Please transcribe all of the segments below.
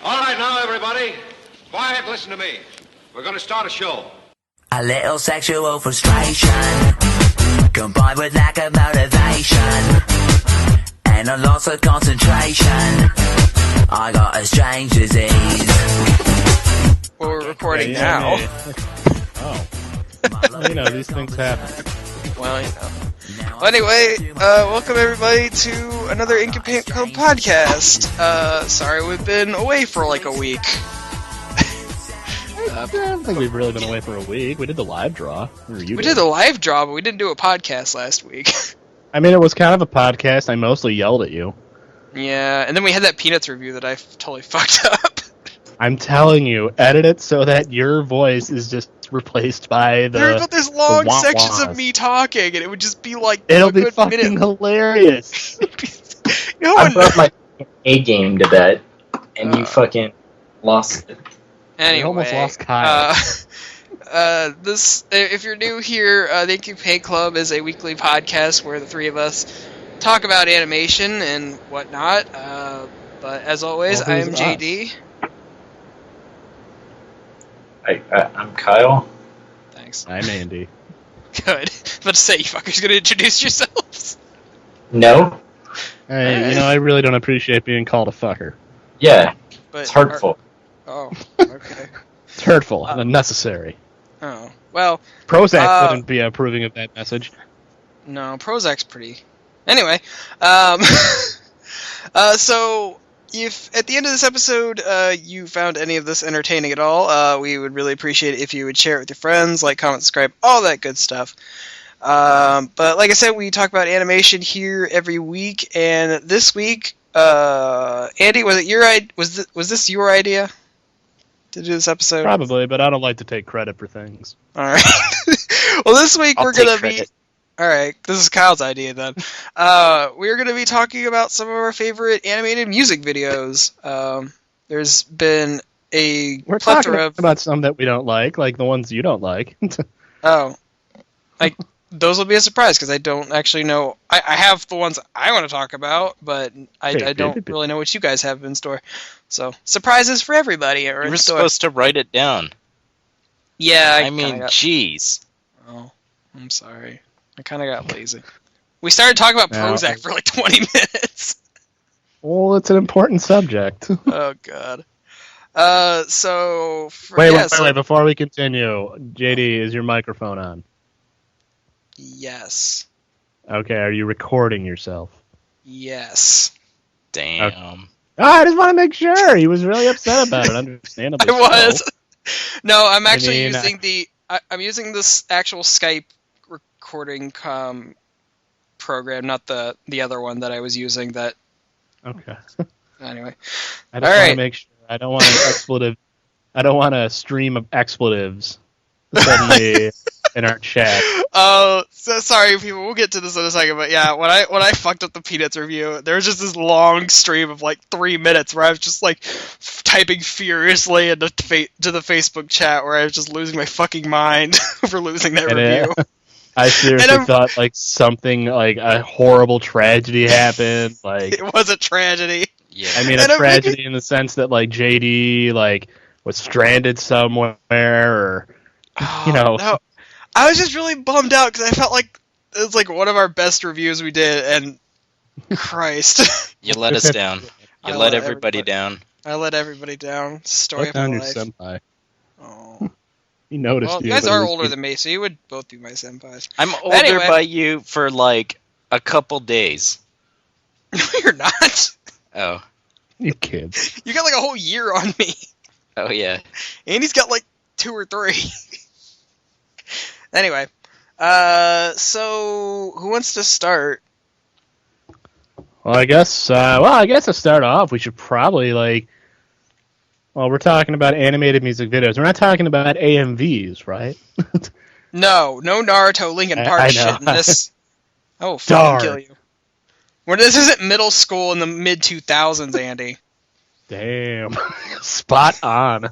All right, now, everybody, quiet, listen to me. We're going to start a show. A little sexual frustration, combined with lack of motivation, and a loss of concentration. I got a strange disease. Well, we're recording now. Oh. You know, these things happen. Well, you know. Well, anyway, welcome everybody to another Incomplete Club podcast. Sorry we've been away for like a week. I don't think we've really been away for a week. We did the live draw. We did the live draw, but we didn't do a podcast last week. I mean, it was kind of a podcast. I mostly yelled at you. Yeah, and then we had that Peanuts review that I totally fucked up. I'm telling you, edit it so that your voice is just replaced by There's long sections wah-wahs. of me talking, and it would just be like It'll a be good fucking minute. hilarious. No I one brought my A game to bed, and you fucking lost it. Anyway, I almost lost Kyle. If you're new here, the Incomplete Club is a weekly podcast where the three of us talk about animation and whatnot. But as always, Well, I am who's JD. I'm Kyle. Thanks. I'm Andy. Good. About to say, you fuckers gonna introduce yourselves? No? Hey, you know, I really don't appreciate being called a fucker. Yeah, But it's hurtful. Oh, okay. It's hurtful and unnecessary. Oh, well, Prozac wouldn't be approving of that message. no, Prozac's pretty. Anyway, so if at the end of this episode you found any of this entertaining at all, we would really appreciate it if you would share it with your friends, like, comment, subscribe, all that good stuff. But like I said, we talk about animation here every week, and this week, Andy, was this your idea to do this episode? Probably, but I don't like to take credit for things. All right. Well, this week we're gonna be. credit. All right, this is Kyle's idea then. We're going to be talking about some of our favorite animated music videos. There's been a We're plethora talking about some that we don't like the ones you don't like. those will be a surprise because I don't actually know. I have the ones I want to talk about, but I don't really know what you guys have in store. So surprises for everybody are You in were store. supposed to write it down. Yeah, I mean, jeez. Oh, I'm sorry. I kind of got lazy. We started talking about No. Prozac for like 20 minutes. Well, it's an important subject. Oh, God. Wait, before we continue, JD, is your microphone on? Yes. Okay, are you recording yourself? Yes. Damn. Oh, I just want to make sure. He was really upset about it, understandably. I was. No, I'm actually I mean, using I'm using this actual Skype recording program, not the other one that I was using. That Okay. anyway. I just All want right. to make sure. I don't want an expletive. I don't want a stream of expletives suddenly in our chat. Oh, so sorry, people. We'll get to this in a second, but yeah, when I fucked up the Peanuts review, there was just this long stream of like 3 minutes where I was just like typing furiously into to the Facebook chat, where I was just losing my fucking mind for losing that review. I seriously And thought like something like a horrible tragedy happened. Like, It was a tragedy. Yeah. I mean, And a I'm tragedy in the sense that like JD like was stranded somewhere, or you know. No. I was just really bummed out because I felt like it was like one of our best reviews we did, and Christ, You let us down. I You let let everybody down. I let everybody down. Story Let of my down your life. senpai. Oh. He noticed Well, you. you guys but are he was- older than me, so you would both be my senpais. I'm older Anyway. by you for like a couple days. No, you're not. Oh. You kids. You got like a whole year on me. Oh, yeah. Andy's got like 2 or 3. Anyway, so who wants to start? Well, I guess to start off, we should probably we're talking about animated music videos. We're not talking about AMVs, right? No Naruto Linkin Park I know. shit in this. Oh, Darn. fucking kill you. This isn't middle school in the mid 2000s, Andy. Damn. Spot on.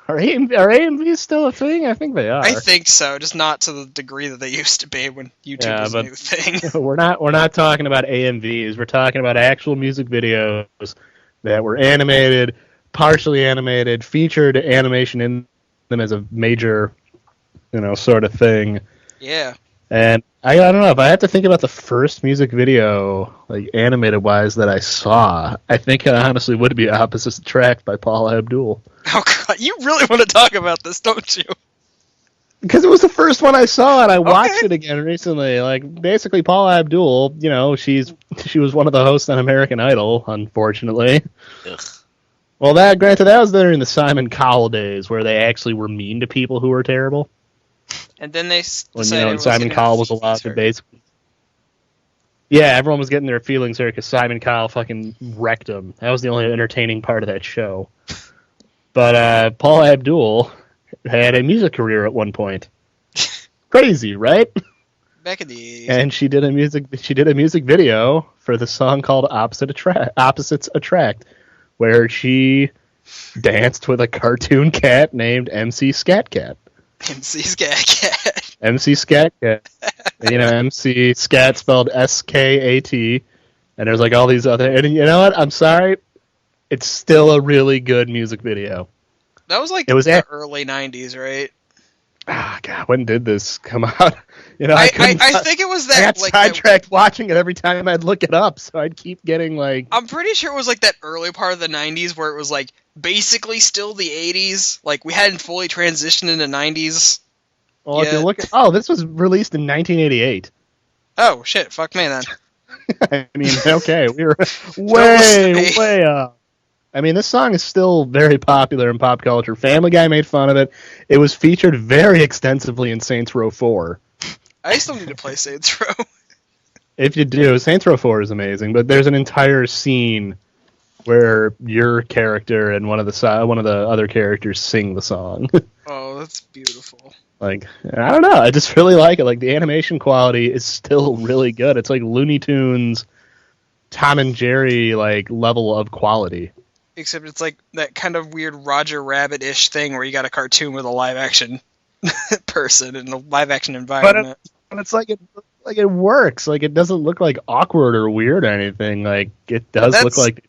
Are AMVs still a thing? I think they are. I think so, just not to the degree that they used to be when YouTube was a but- new thing. We're not talking about AMVs. We're talking about actual music videos that were animated, partially animated, featured animation in them as a major, sort of thing. Yeah. And I don't know, if I had to think about the first music video, like animated-wise, that I saw, I think it honestly would be Opposites Attract by Paula Abdul. Oh, God. You really want to talk about this, don't you? Because it was the first one I saw, and I watched it again recently. Like, basically, Paula Abdul, she was one of the hosts on American Idol, unfortunately. Ugh. Well, granted, that was during the Simon Cowell days, where they actually were mean to people who were terrible. And then they When Simon Cowell was allowed to basically... Yeah, everyone was getting their feelings hurt because Simon Cowell fucking wrecked them. That was the only entertaining part of that show. But Paula Abdul had a music career at one point. Crazy, right? Back in the 80s. And she did a music video for the song called Opposites Attract, where she danced with a cartoon cat named MC Scat Cat. MC Scat Cat. MC Scat Cat. MC Scat spelled S-K-A-T. And there's like all these other... And you know what? I'm sorry. It's still a really good music video. That was like the early 90s, right? Ah, God, when did this come out? I think it was that. I got sidetracked watching it every time I'd look it up, so I'd keep getting like... I'm pretty sure it was like that early part of the 90s where it was like basically still the 80s. Like we hadn't fully transitioned into 90s. Well, if you look at... Oh, this was released in 1988. Oh, shit. Fuck me then. I mean, okay, we were way up. I mean, this song is still very popular in pop culture. Family Guy made fun of it. It was featured very extensively in Saints Row 4. I still need to play Saints Row. If you do, Saints Row 4 is amazing, but there's an entire scene where your character and one of the other characters sing the song. Oh, that's beautiful. Like, I don't know, I just really like it. Like, the animation quality is still really good. It's like Looney Tunes, Tom and Jerry, like, level of quality. Except it's like that kind of weird Roger Rabbit-ish thing where you got a cartoon with a live-action person in a live-action environment. But it's like it works. Like, it doesn't look like awkward or weird or anything. Like, it does look like...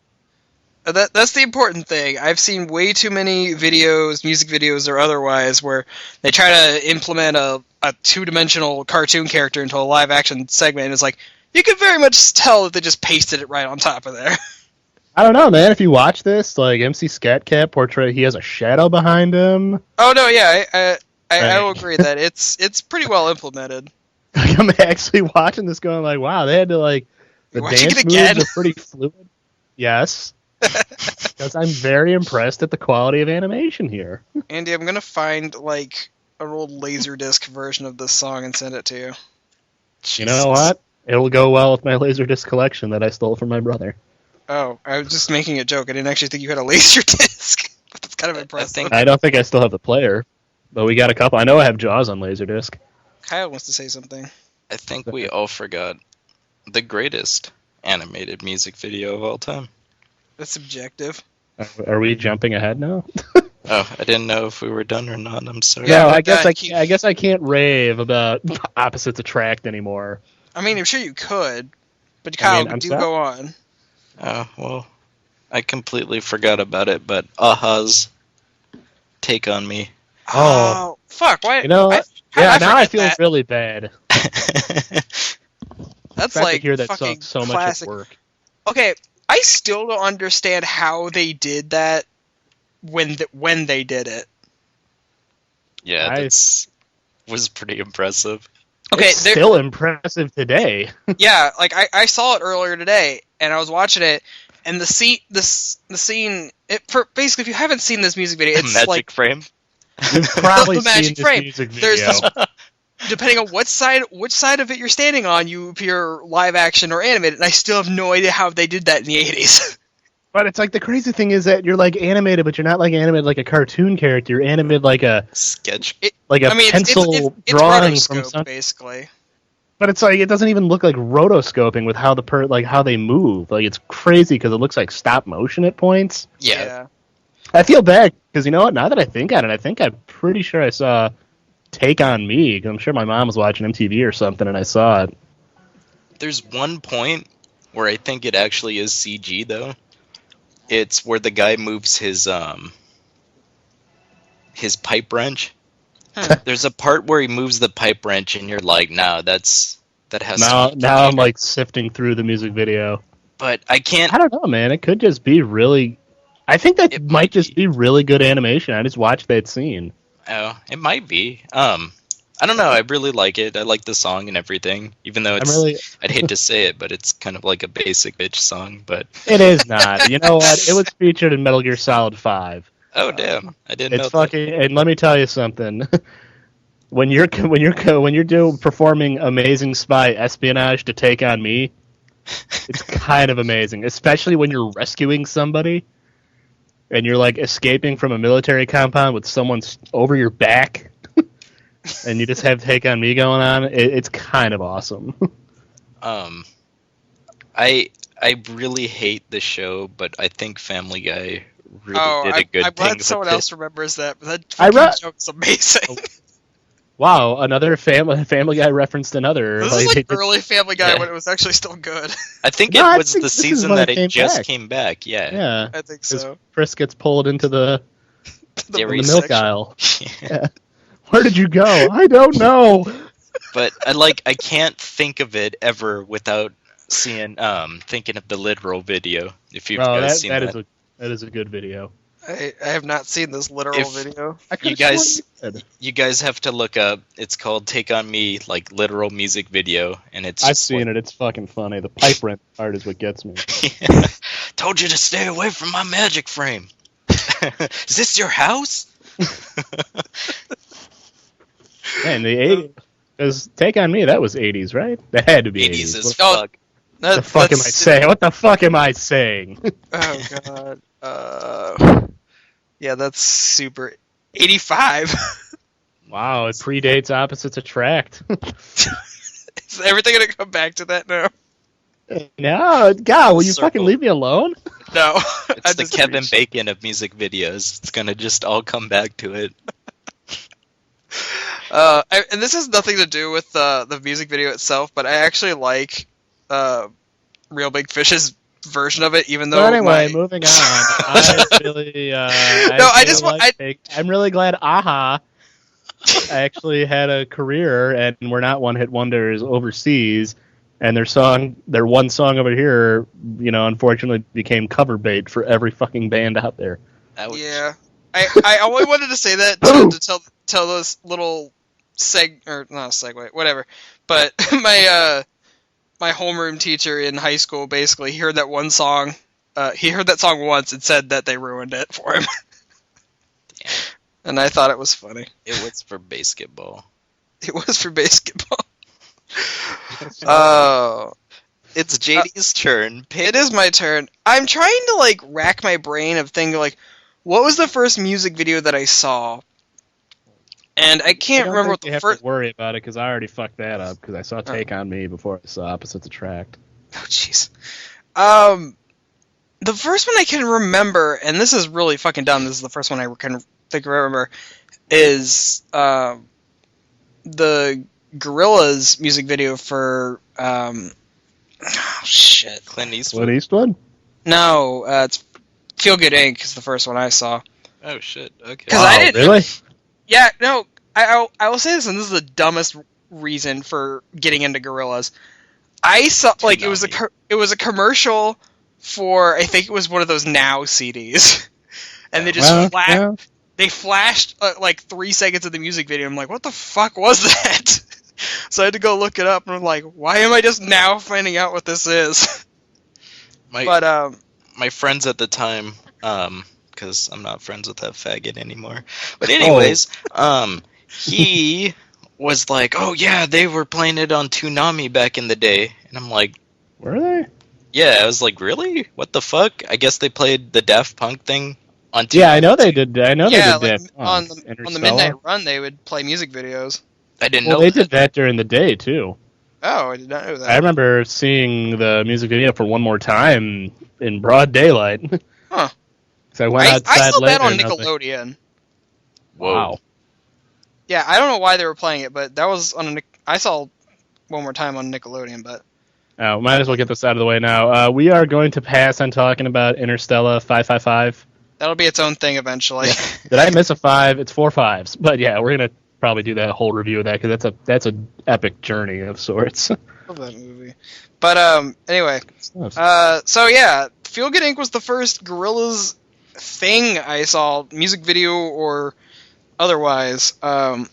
That's the important thing. I've seen way too many videos, music videos or otherwise, where they try to implement a two-dimensional cartoon character into a live-action segment, and it's like, you can very much tell that they just pasted it right on top of there. I don't know, man. If you watch this, like, MC Scat Cat portray, he has a shadow behind him. Oh, no, yeah, I will agree that it's pretty well implemented. Like, I'm actually watching this going like, wow, they had to, like, the dance moves are pretty fluid. Yes. Because I'm very impressed at the quality of animation here. Andy, I'm going to find, like, an old Laserdisc version of this song and send it to you. You know what? It'll go well with my Laserdisc collection that I stole from my brother. Oh, I was just making a joke. I didn't actually think you had a Laserdisc. But that's kind of impressive. I don't think I still have the player, but we got a couple. I know I have Jaws on Laserdisc. Kyle wants to say something. I think we all forgot the greatest animated music video of all time. That's subjective. Are we jumping ahead now? Oh, I didn't know if we were done or not. I'm sorry. Yeah, I guess I can't rave about Opposites Attract anymore. I mean, I'm sure you could, but Kyle, go on. Oh, well, I completely forgot about it, but Aha's Take on Me. Oh, fuck, why? You know, now I feel really bad. That's like hear that fucking song so classic. Much at work. Okay, I still don't understand how they did that when they did it. Yeah, that was pretty impressive. Okay, it's still impressive today. Yeah, like I saw it earlier today, and I was watching it, and the scene. Basically, if you haven't seen this music video, it's Magic like Frame. You've probably the Magic seen Frame. This music video. There's this, depending on which side of it you're standing on, you appear live action or animated, and I still have no idea how they did that in the 80s. But it's like the crazy thing is that you're like animated, but you're not like animated like a cartoon character. You're animated like a sketch, pencil it's drawing rotoscope, from something. Basically. But it's like it doesn't even look like rotoscoping with how how they move. Like it's crazy because it looks like stop motion at points. Yeah. I feel bad because you know what? Now that I think on it, I'm pretty sure I saw Take on Me. Cause I'm sure my mom was watching MTV or something, and I saw it. There's one point where I think it actually is CG though. It's where the guy moves his pipe wrench. There's a part where he moves the pipe wrench, and you're like, "No, that has to be now I'm like sifting through the music video. But I can't. I don't know, man. It could just be really. I think that might just be really good animation. I just watched that scene. Oh, it might be. I don't know. I really like it. I like the song and everything, even though I'd hate to say it, but it's kind of like a basic bitch song. But it is not. You know what? It was featured in Metal Gear Solid 5. Oh damn! I didn't know. It's fucking. And let me tell you something. When you're performing Amazing Spy espionage to Take on Me, it's kind of amazing, especially when you're rescuing somebody and you're like escaping from a military compound with someone over your back, and you just have Take on Me going on. It's kind of awesome. I really hate the show, but I think Family Guy really did a good thing. I'm glad someone else remembers that. But that joke's amazing. Wow, another Family Guy referenced another. This is like early Family Guy when it was actually still good. I think it was the season that it just came back. Yeah, I think so. Chris gets pulled into the milk section. aisle. Yeah. Where did you go? I don't know. But I can't think of it ever without thinking of the literal video. If you've guys seen that. That is a good video. I have not seen this literal video. You guys have to look up. It's called "Take on Me," like literal music video, and I've seen it. It's fucking funny. The pipe wrench part is what gets me. Told you to stay away from my magic frame. Is this your house? Man, the 80s. Because Take on Me, that was 80s, right? That had to be 80s. As fuck. What the fuck am I saying? What the fuck am I saying? Oh god. Yeah, that's super. 85. Wow, it predates Opposites Attract. Is everything gonna come back to that now? No, God, will you fucking leave me alone? No. It's the Kevin Bacon of music videos. It's gonna just all come back to it. And this has nothing to do with the music video itself, but I actually like Real Big Fish's version of it, even though. But anyway, moving on. I'm really glad Aha actually had a career and were not one-hit wonders overseas, and their one song over here, unfortunately became cover bait for every fucking band out there. Yeah, I only wanted to say that to tell this little not segue, whatever. But my homeroom teacher in high school basically heard that one song. He heard that song once and said that they ruined it for him. Damn. And I thought it was funny. It was for basketball. It was for basketball. Oh. It's JD's turn. It is my turn. I'm trying to rack my brain of thinking what was the first music video that I saw? And I can't remember what the first. You have to worry about it because I already fucked that up because I saw Take on Me before I saw Opposites Attract. Oh jeez. The first one I can remember, and this is really fucking dumb. This is the first one I can remember, is the Gorillaz music video for shit. Clint Eastwood. Clint Eastwood? No, it's Feel Good Inc. is the first one I saw. Oh shit. Okay. Because I didn't really. Yeah, no, I will say this, and this is the dumbest reason for getting into Gorillaz. I saw it was a commercial for, I think it was one of those Now CDs, and they just flashed 3 seconds of the music video. I'm like, what the fuck was that? So I had to go look it up, and I'm like, why am I just now finding out what this is? My friends at the time, because I'm not friends with that faggot anymore. But anyways, he was like, oh yeah, they were playing it on Toonami back in the day. And I'm like, were they? Yeah, I was like, really? What the fuck? I guess they played the Daft Punk thing on Toonami. Yeah, I know they did. They did Daft Punk. On the Midnight Run, they would play music videos. I didn't know they did that during the day, too. Oh, I did not know that. I remember seeing the music video for One More Time in broad daylight. Huh. So I went outside I saw later that on Nickelodeon. Wow. Yeah, I don't know why they were playing it, but that was I saw One More Time on Nickelodeon, but Might as well get this out of the way now. We are going to pass on talking about Interstellar 555. That'll be its own thing eventually. Did I miss a 5? It's 4 5s. But yeah, we're going to probably do that whole review of that because that's a epic journey of sorts. Love that movie. But anyway, so yeah, Feel Good Inc. was the first Gorillaz thing I saw, music video or otherwise. But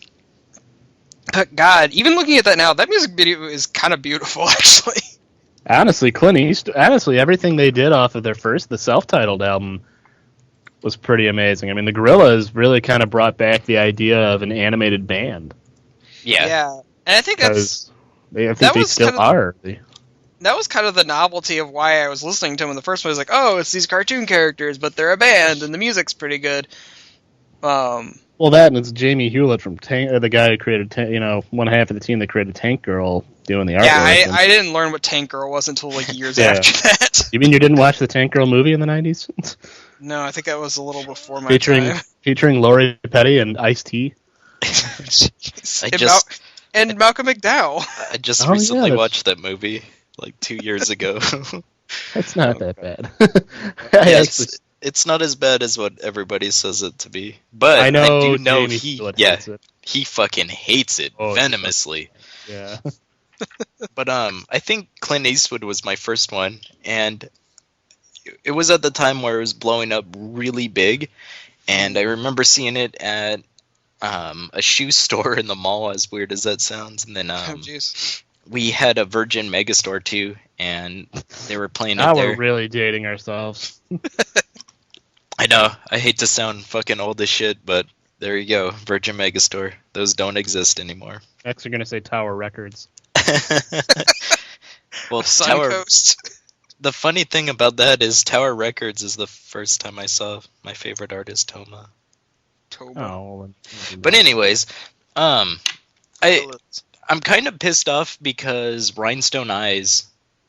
God, even looking at that now, that music video is kind of beautiful, actually. Honestly, Clint Eastwood, everything they did off of the self-titled album was pretty amazing. I mean, the Gorillaz really kind of brought back the idea of an animated band. Yeah. And I think they still are. That was kind of the novelty of why I was listening to them in the first place. Like, oh, it's these cartoon characters, but they're a band, and the music's pretty good. Well, that and it's Jamie Hewlett from the guy who created, one half of the team that created Tank Girl doing the artwork. Yeah, I didn't learn what Tank Girl was until like years after that. You mean you didn't watch the Tank Girl movie in the 90s? No, I think that was a little before my time. Featuring Lori Petty and Ice-T. And Malcolm McDowell. I just recently watched that movie, like 2 years ago. It's not that bad. It's not as bad as what everybody says it to be. But I do know he fucking hates it venomously. Yeah. But I think Clint Eastwood was my first one, and it was at the time where it was blowing up really big, and I remember seeing it at a shoe store in the mall, as weird as that sounds, and then we had a Virgin Megastore too, and they were playing it there. Now we're really dating ourselves. I know, I hate to sound fucking old as shit, but there you go, Virgin Megastore. Those don't exist anymore. Next you're gonna say Tower Records. Well, the funny thing about that is Tower Records is the first time I saw my favorite artist, Toma. Oh, but anyways, I'm kind of pissed off because Rhinestone Eyes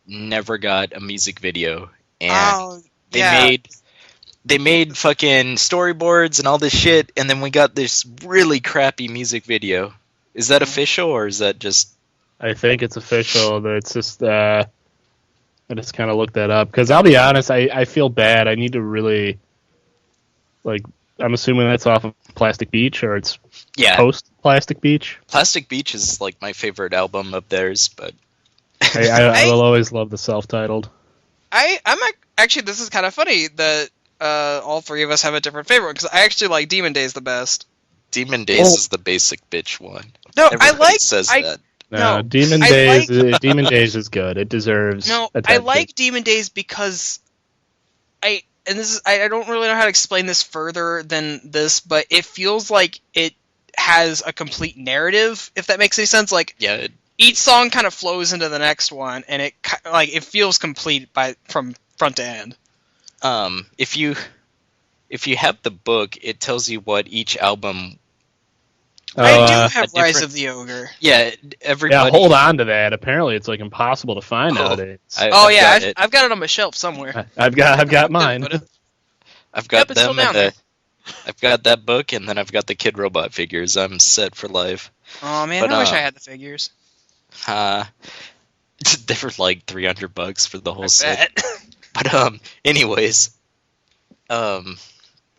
never got a music video, and they made fucking storyboards and all this shit, and then we got this really crappy music video. Is that official, or is that just... I think it's official. It's just I just kind of looked that up because I'll be honest, I feel bad. I need to really I'm assuming that's off of Plastic Beach, or it's post Plastic Beach. Plastic Beach is like my favorite album of theirs, but I will always love the self-titled. I'm actually, this is kind of funny that all three of us have a different favorite, because I actually like Demon Days the best. Demon Days is the basic bitch one. No, Everybody says that. No, Demon Days is good. It deserves attention. I like Demon Days because I don't really know how to explain this further than this, but it feels like it has a complete narrative, if that makes any sense. Each song kind of flows into the next one, and it feels complete from front to end. If you have the book, it tells you what each album. I do have Rise of the Ogre. Yeah, everybody. Yeah, hold on to that. Apparently, it's impossible to find nowadays. I've got it on my shelf somewhere. I've got mine. I've got them. I've got that book, and then I've got the Kid Robot figures. I'm set for life. Oh man, I wish I had the figures. They were like $300 for the whole set. But anyways, I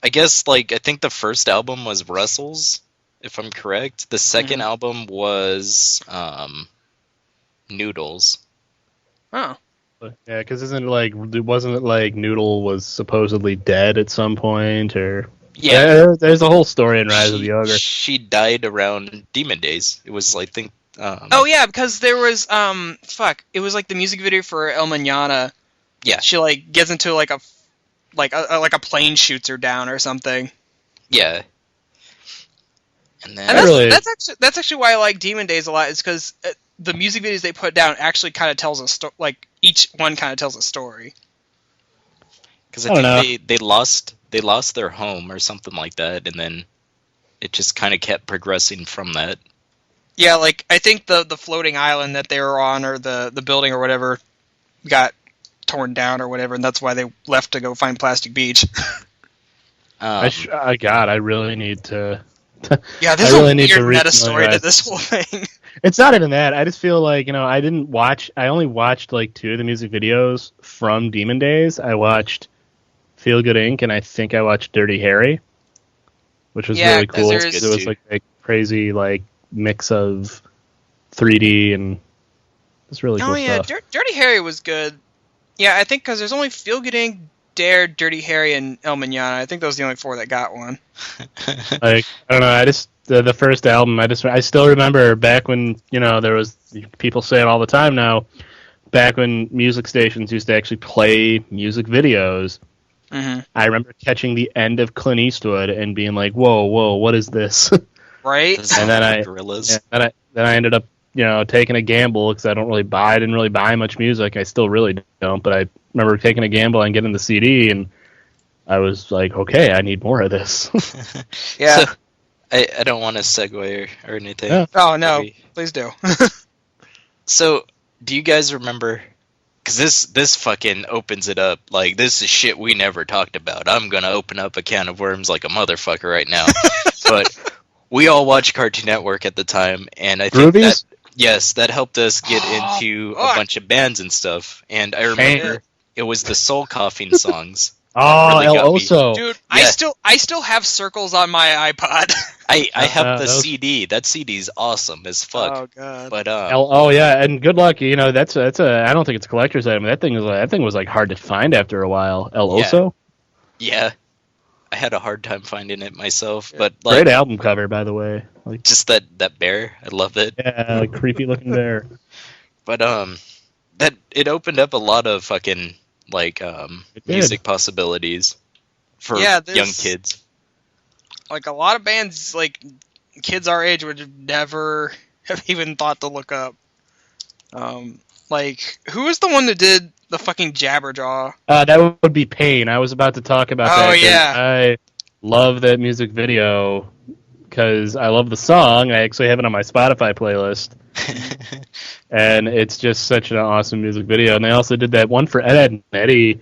guess I think the first album was Russell's, if I'm correct. The second album was Noodles. Oh. Yeah, because wasn't it like Noodle was supposedly dead at some point, or there's a whole story in Rise of the Ogre. She died around Demon Days. It was because there was it was the music video for El Mañana. Yeah, she gets into a plane shoots her down or something. Yeah, and then that's actually why I like Demon Days a lot. Is because the music videos they put down actually kind of tells a story. Each one kind of tells a story. Because I think they lost their home or something like that, and then it just kind of kept progressing from that. Yeah, I think the floating island that they were on, or the building or whatever, got torn down or whatever, and that's why they left to go find Plastic Beach. I really need to. Yeah, there's a weird meta story to this whole thing. It's not even that. I just feel like, I only watched like 2 of the music videos from Demon Days. I watched Feel Good Inc. and I think I watched Dirty Harry, which was really cool. It was like a crazy like mix of 3D and it's really cool stuff. Dirty Harry was good. Yeah, I think because there's only Feel Good Inc., Dare, Dirty Harry, and El Manana. I think those are the only 4 that got one. Like, I don't know. I just the first album. I still remember back when there was people say it all the time now. Back when music stations used to actually play music videos. Mm-hmm. I remember catching the end of Clint Eastwood and being like, "Whoa, what is this?" Right. And then I ended up taking a gamble because I didn't really buy much music. I still really don't, but I remember taking a gamble and getting the CD, and I was like, okay, I need more of this. Yeah. So, I don't want to segue or anything. Yeah. Oh, no, please do. So, do you guys remember? Because this fucking opens it up. Like, this is shit we never talked about. I'm going to open up a can of worms like a motherfucker right now. But we all watched Cartoon Network at the time, and I think that helped us get into a bunch of bands and stuff. And I remember it was the Soul Coughing songs. Oh, El Oso. Dude, yeah. I still have circles on my iPod. I have the CD. That CD's awesome as fuck. Oh god. But yeah, and good luck. That's a. I don't think it's a collector's item. That thing was like hard to find after a while. El Oso. Yeah, I had a hard time finding it myself. Yeah. But like, great album cover, by the way. Like, just that bear, I love it. Yeah, like creepy looking bear. But that it opened up a lot of fucking like music possibilities for young kids. Like a lot of bands, like kids our age would never have even thought to look up. Like who was the one that did the fucking Jabberjaw? That would be Pain. I was about to talk about that. Oh yeah, I love that music video because I love the song. I actually have it on my Spotify playlist. And it's just such an awesome music video. And they also did that one for Ed, and Eddie.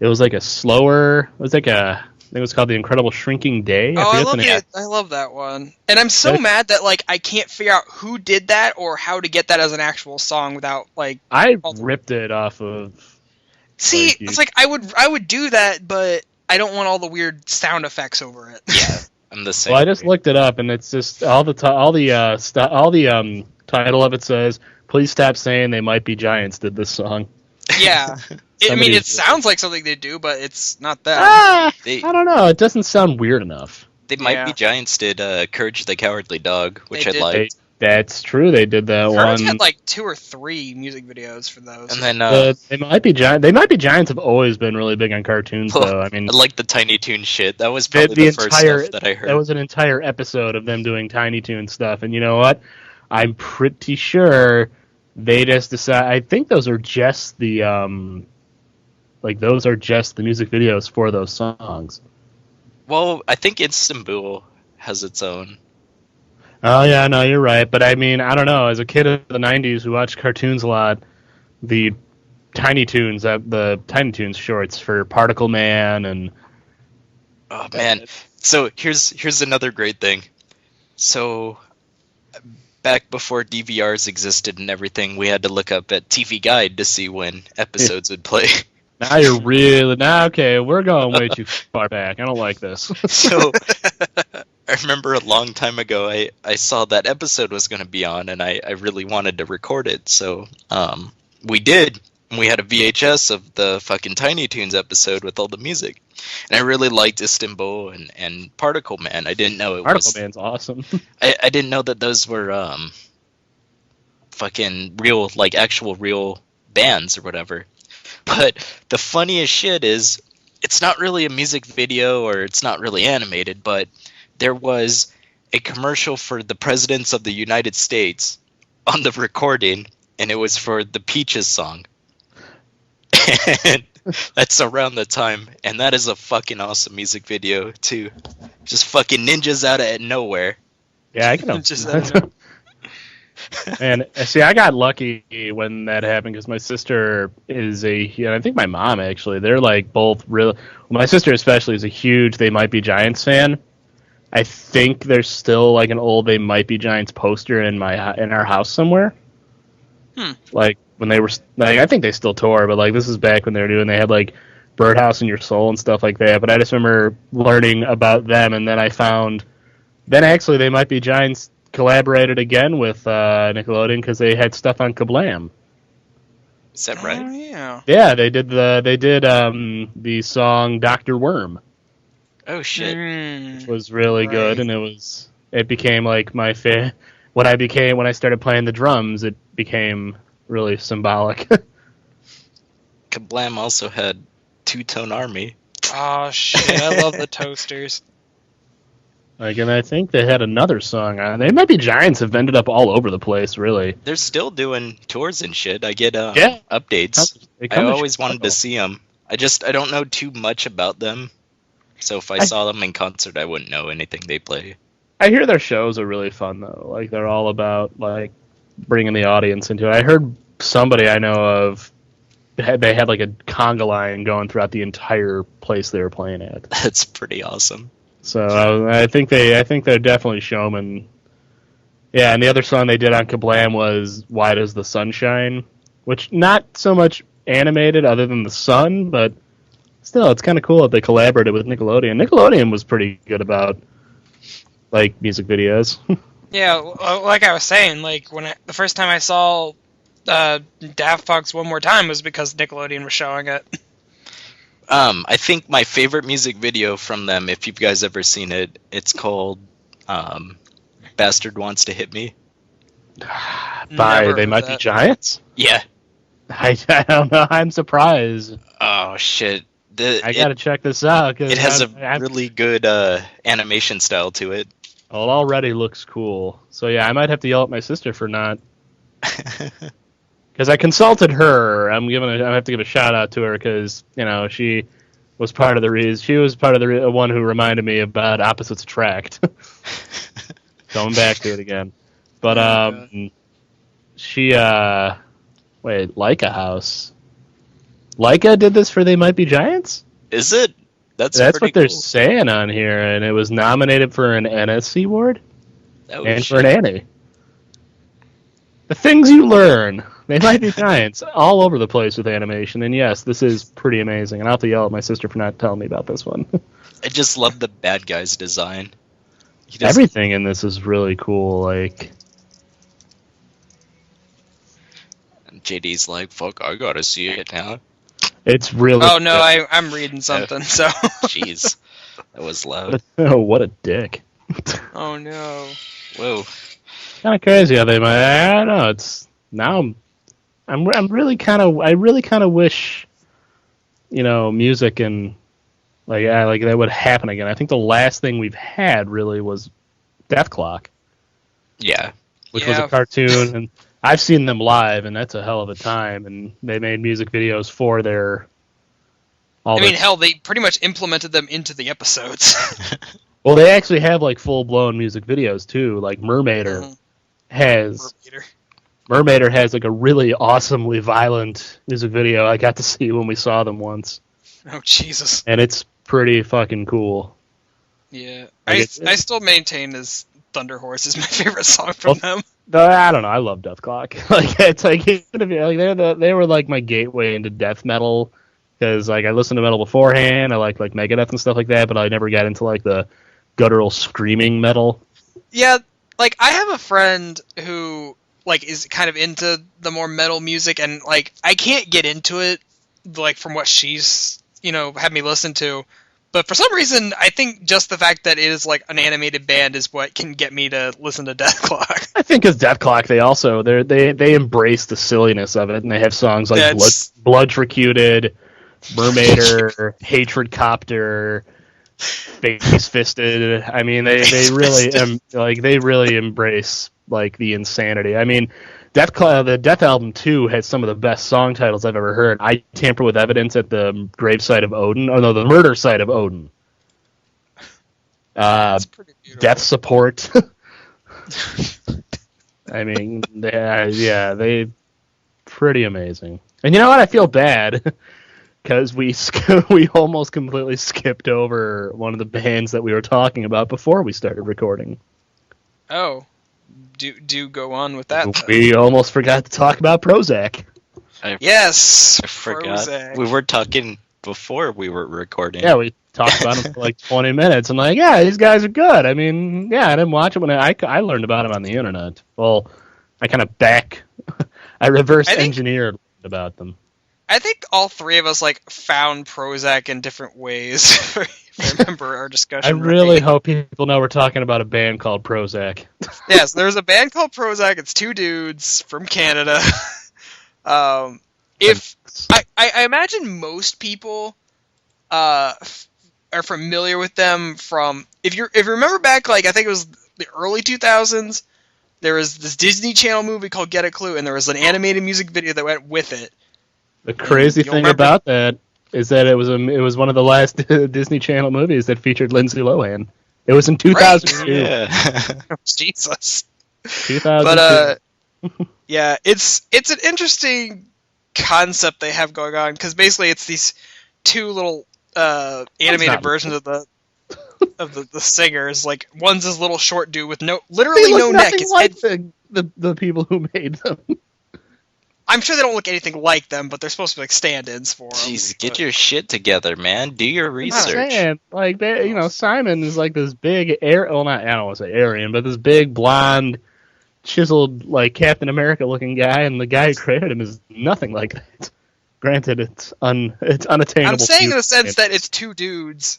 It was like a slower. It was like I think it was called The Incredible Shrinking Day. I love that one. And I'm so mad that like I can't figure out who did that or how to get that as an actual song without like. I ripped it off of. See, it's like I would do that, but I don't want all the weird sound effects over it. Yeah, I'm the same. Well, I just looked it up, and it's just all the title of it says, "Please stop saying they might be giants." Did this song? Yeah, it sounds like something they do, but it's not that. I don't know. It doesn't sound weird enough. They Might Be Giants did Courage the Cowardly Dog, which I liked. That's true. They did that Courage one. had like 2 or 3 music videos for those. And then They Might Be Giants have always been really big on cartoons, though. I mean, I like the Tiny Toon shit. That was probably the first stuff that I heard. That was an entire episode of them doing Tiny Toon stuff, and you know what? I'm pretty sure they just decided. I think those are just the the music videos for those songs. Well, I think Istanbul has its own. Oh yeah, no, you're right. But I mean, I don't know. As a kid of the '90s who watched cartoons a lot, the Tiny Toons shorts for Particle Man and. Oh man! So here's another great thing. So. Back before DVRs existed and everything, we had to look up at TV Guide to see when episodes would play. Now okay, we're going way too far back. I don't like this. So, I remember a long time ago, I saw that episode was going to be on, and I really wanted to record it. So, we did. And we had a VHS of the fucking Tiny Toons episode with all the music. And I really liked Istanbul and Particle Man. I didn't know Particle Man's awesome. I didn't know that those were fucking real, like actual real bands or whatever. But the funniest shit is it's not really a music video or it's not really animated, but there was a commercial for the presidents of the United States on the recording, and it was for the Peaches song. And that's around the time, and that is a fucking awesome music video too. Just fucking ninjas out of nowhere. Yeah, I can know. And see, I got lucky when that happened because my sister is I think my mom actually. They're like both real. My sister especially is a huge They Might Be Giants fan, I think there's still like an old They Might Be Giants poster in our house somewhere. Like when they were like, I think they still tour, but like this is back when they had like Birdhouse in Your Soul and stuff like that. But I just remember learning about them, and then I found actually They Might Be Giants collaborated again with Nickelodeon because they had stuff on Kablam. Is that right? Oh, yeah. Yeah, they did the song Dr. Worm. Oh shit! Which was really good, and it became like my when I started playing the drums, it became really symbolic. Kablam also had Two-Tone Army. Oh shit! I love the Toasters. Like, and I think they had another song on. They Might Be Giants have ended up all over the place, really. They're still doing tours and shit. I get updates. I always wanted to see them. I don't know too much about them. So if I saw them in concert, I wouldn't know anything they play. I hear their shows are really fun, though. Like, they're all about, like, bringing the audience into it. I heard somebody I know of, they had, like, a conga line going throughout the entire place they were playing at. That's pretty awesome. So I think they're definitely showmen. Yeah, and the other song they did on Kablam was Why Does the Sun Shine? Which, not so much animated other than the sun, but still, it's kind of cool that they collaborated with Nickelodeon. Nickelodeon was pretty good about, like, music videos. Yeah, like I was saying, like the first time I saw Daft Punk's One More Time was because Nickelodeon was showing it. I think my favorite music video from them, if you guys ever seen it, it's called Bastard Wants to Hit Me. By They Might Be Giants? Yeah. I don't know. I'm surprised. Oh, shit. I gotta check this out. It has a really good animation style to it. Well, it already looks cool. So yeah, I might have to yell at my sister for not... Because I consulted her. I have to give a shout out to her because, you know, she was part of the reason. She was part of the one who reminded me about Opposites Attract. Going back to it again. But she Leica House. Leica did this for They Might Be Giants? Is it? That's what they're saying on here, and it was nominated for an NSC award and for an Annie. The things you learn. They Might Be Giants all over the place with animation, and yes, this is pretty amazing. And I'll have to yell at my sister for not telling me about this one. I just love the bad guy's design. Everything in this is really cool. Like, JD's like, "Fuck, I gotta see it now." It's really. Oh no, I'm reading something. So. Jeez, that was loud. Oh, what a dick! Oh no. Whoa. Kind of crazy how they might. I don't know. It's now. I really kind of wish, you know, music and like that would happen again. I think the last thing we've had really was Dethklok. Yeah. Which was a cartoon, and I've seen them live, and that's a hell of a time. And they made music videos for their. Hell, they pretty much implemented them into the episodes. Well, they actually have like full blown music videos too. Like Mermaider has like a really awesomely violent music video I got to see when we saw them once. Oh Jesus! And it's pretty fucking cool. Yeah, I still maintain as Thunder Horse is my favorite song from them. I don't know. I love Dethklok. Like it's like they were like my gateway into death metal because like I listened to metal beforehand. I like Megadeth and stuff like that, but I never got into like the guttural screaming metal. Yeah, like I have a friend who like is kind of into the more metal music, and like I can't get into it like from what she's had me listen to. But for some reason, I think just the fact that it is like an animated band is what can get me to listen to Dethklok. I think as Dethklok, they embrace the silliness of it, and they have songs like Blood Tricuted, Mermaider, Hatred Copter, Face Fisted. I mean, they really embrace like the insanity. I mean, the Death Album 2 has some of the best song titles I've ever heard. I Tamper with Evidence at the Gravesite of Odin. Oh no, the Murder Site of Odin. Death Support. I mean, they pretty amazing. And you know what? I feel bad because we almost completely skipped over one of the bands that we were talking about before we started recording. Oh, do go on with that. Then. We almost forgot to talk about Prozac. Yes, I forgot. Prozac. We were talking before we were recording. Yeah, we talked about them for like 20 minutes. And like, yeah, these guys are good. I mean, yeah, I didn't watch it when I learned about them on the internet. Well, I kind of I reverse engineered about them. I think all three of us like found Prozac in different ways. If I remember our discussion. I really hope people know we're talking about a band called Prozac. Yes, there's a band called Prozac. It's two dudes from Canada. If I imagine most people are familiar with them from if you remember back, like I think it was the early 2000s. There was this Disney Channel movie called Get a Clue, and there was an animated music video that went with it. The crazy thing about that is that it was one of the last Disney Channel movies that featured Lindsay Lohan. It was in 2002. Yeah. Jesus. 2002. But yeah, it's an interesting concept they have going on because basically it's these two little animated versions of the singers. Like one's this little short dude with literally no neck. His like the people who made them. I'm sure they don't look anything like them, but they're supposed to be like stand-ins for them. Jeez, get your shit together, man. Do your research. Man, like Simon is like this big I don't want to say Aryan, but this big blonde, chiseled like Captain America looking guy, and the guy who created him is nothing like that. Granted, it's unattainable. I'm saying in the sense that it's two dudes.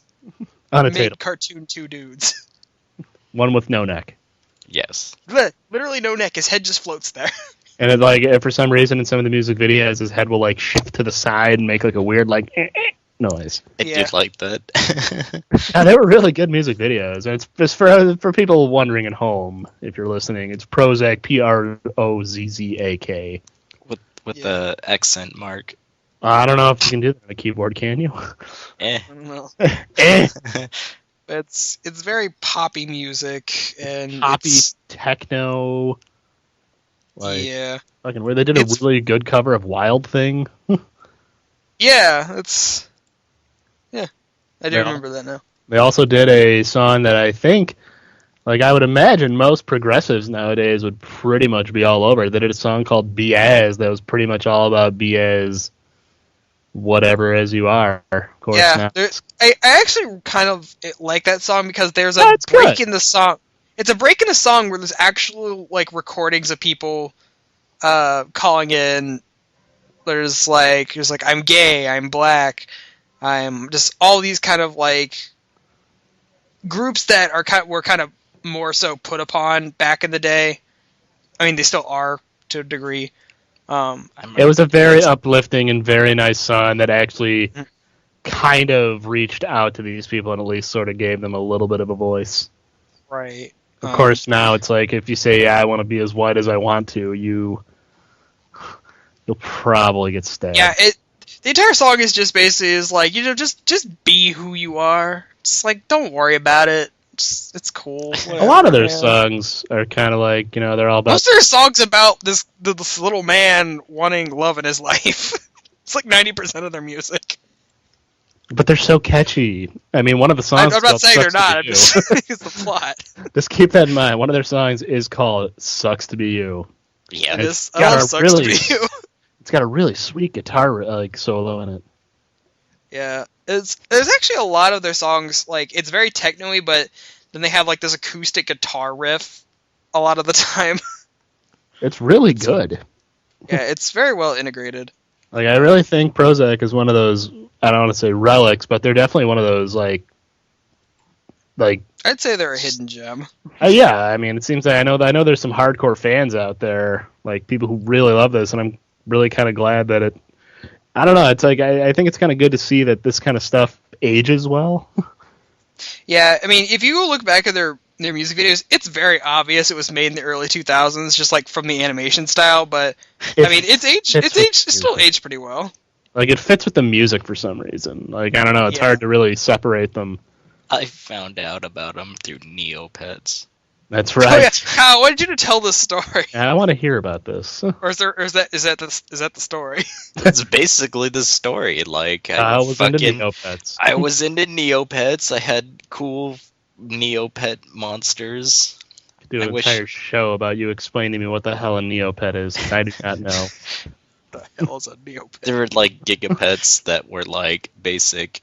Unattainable. Made cartoon two dudes. One with no neck. Yes. Literally no neck. His head just floats there. And it, like for some reason in some of the music videos, his head will like shift to the side and make like a weird like noise. I did like that. Yeah, they were really good music videos. And it's just for people wondering at home, if you're listening, it's Prozac, Prozzak. With the accent mark. I don't know if you can do that on a keyboard, can you? Eh. I don't know. Eh. It's very poppy music and Poppy techno. Like, yeah. Fucking where they did a really good cover of Wild Thing. Yeah, I do remember that now. They also did a song that I think, like I would imagine most progressives nowadays would pretty much be all over. They did a song called Be As that was pretty much all about be as whatever as you are. Of course, yeah, I actually kind of like that song because there's a break in the song. It's a break in the song where there's actual like recordings of people calling in. There's like I'm gay, I'm black, I'm just all these kind of like groups that were kind of more so put upon back in the day. I mean, they still are to a degree. It was a very uplifting and very nice song that actually kind of reached out to these people and at least sort of gave them a little bit of a voice. Right. Of course, now it's like if you say, yeah, I want to be as white as I want to, you'll probably get stabbed. Yeah, the entire song is just basically like, just be who you are. Just like, don't worry about it. It's cool. Whatever, a lot of their songs are kind of like, they're all about... Most of their songs about this little man wanting love in his life. It's like 90% of their music. But they're so catchy. I mean, one of the songs... I'm not saying they're not. I'm just saying it's the plot. Just keep that in mind. One of their songs is called Sucks to Be You. Yeah, Sucks to Be You. It's got a really sweet guitar solo in it. Yeah. There's actually a lot of their songs, like, it's very techno-y, but then they have, like, this acoustic guitar riff a lot of the time. It's really good. Yeah, it's very well integrated. Like, I really think Prozac is one of those, I don't want to say relics, but they're definitely one of those, like... I'd say they're a hidden gem. Yeah, I mean, it seems like I know there's some hardcore fans out there, like, people who really love this, and I'm really kind of glad that it... I don't know, it's like, I think it's kind of good to see that this kind of stuff ages well. Yeah, I mean, if you look back at their music videos, it's very obvious it was made in the early 2000s, just like from the animation style, but, I mean, it's still aged pretty well. Like, it fits with the music for some reason. Like, I don't know, it's hard to really separate them. I found out about them through Neopets. That's Oh, yeah. right. Kyle, why did you tell this story? I want to hear about this. Or is that the story? That's basically the story. Like, I was into Neopets. I was into Neopets. I had cool Neopet monsters. Do an entire show about you explaining to me what the hell a Neopet is. I do not know. The hell is a Neopet? There were like Gigapets that were like basic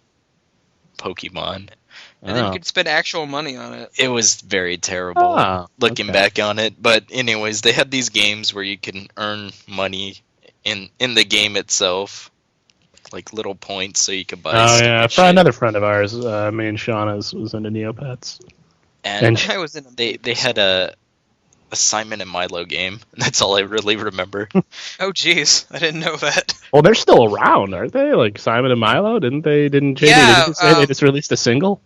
Pokemon. And then you could spend actual money on it. It was very terrible looking back on it. But anyways, they had these games where you can earn money in the game itself. Like little points so you could buy Another friend of ours, me and Shauna's, was into Neopets. And I was in they had a Simon and Milo game. That's all I really remember. Oh jeez, I didn't know that. Well, they're still around, aren't they? Like Simon and Milo, didn't they? Didn't JD Yeah, say they just released a single?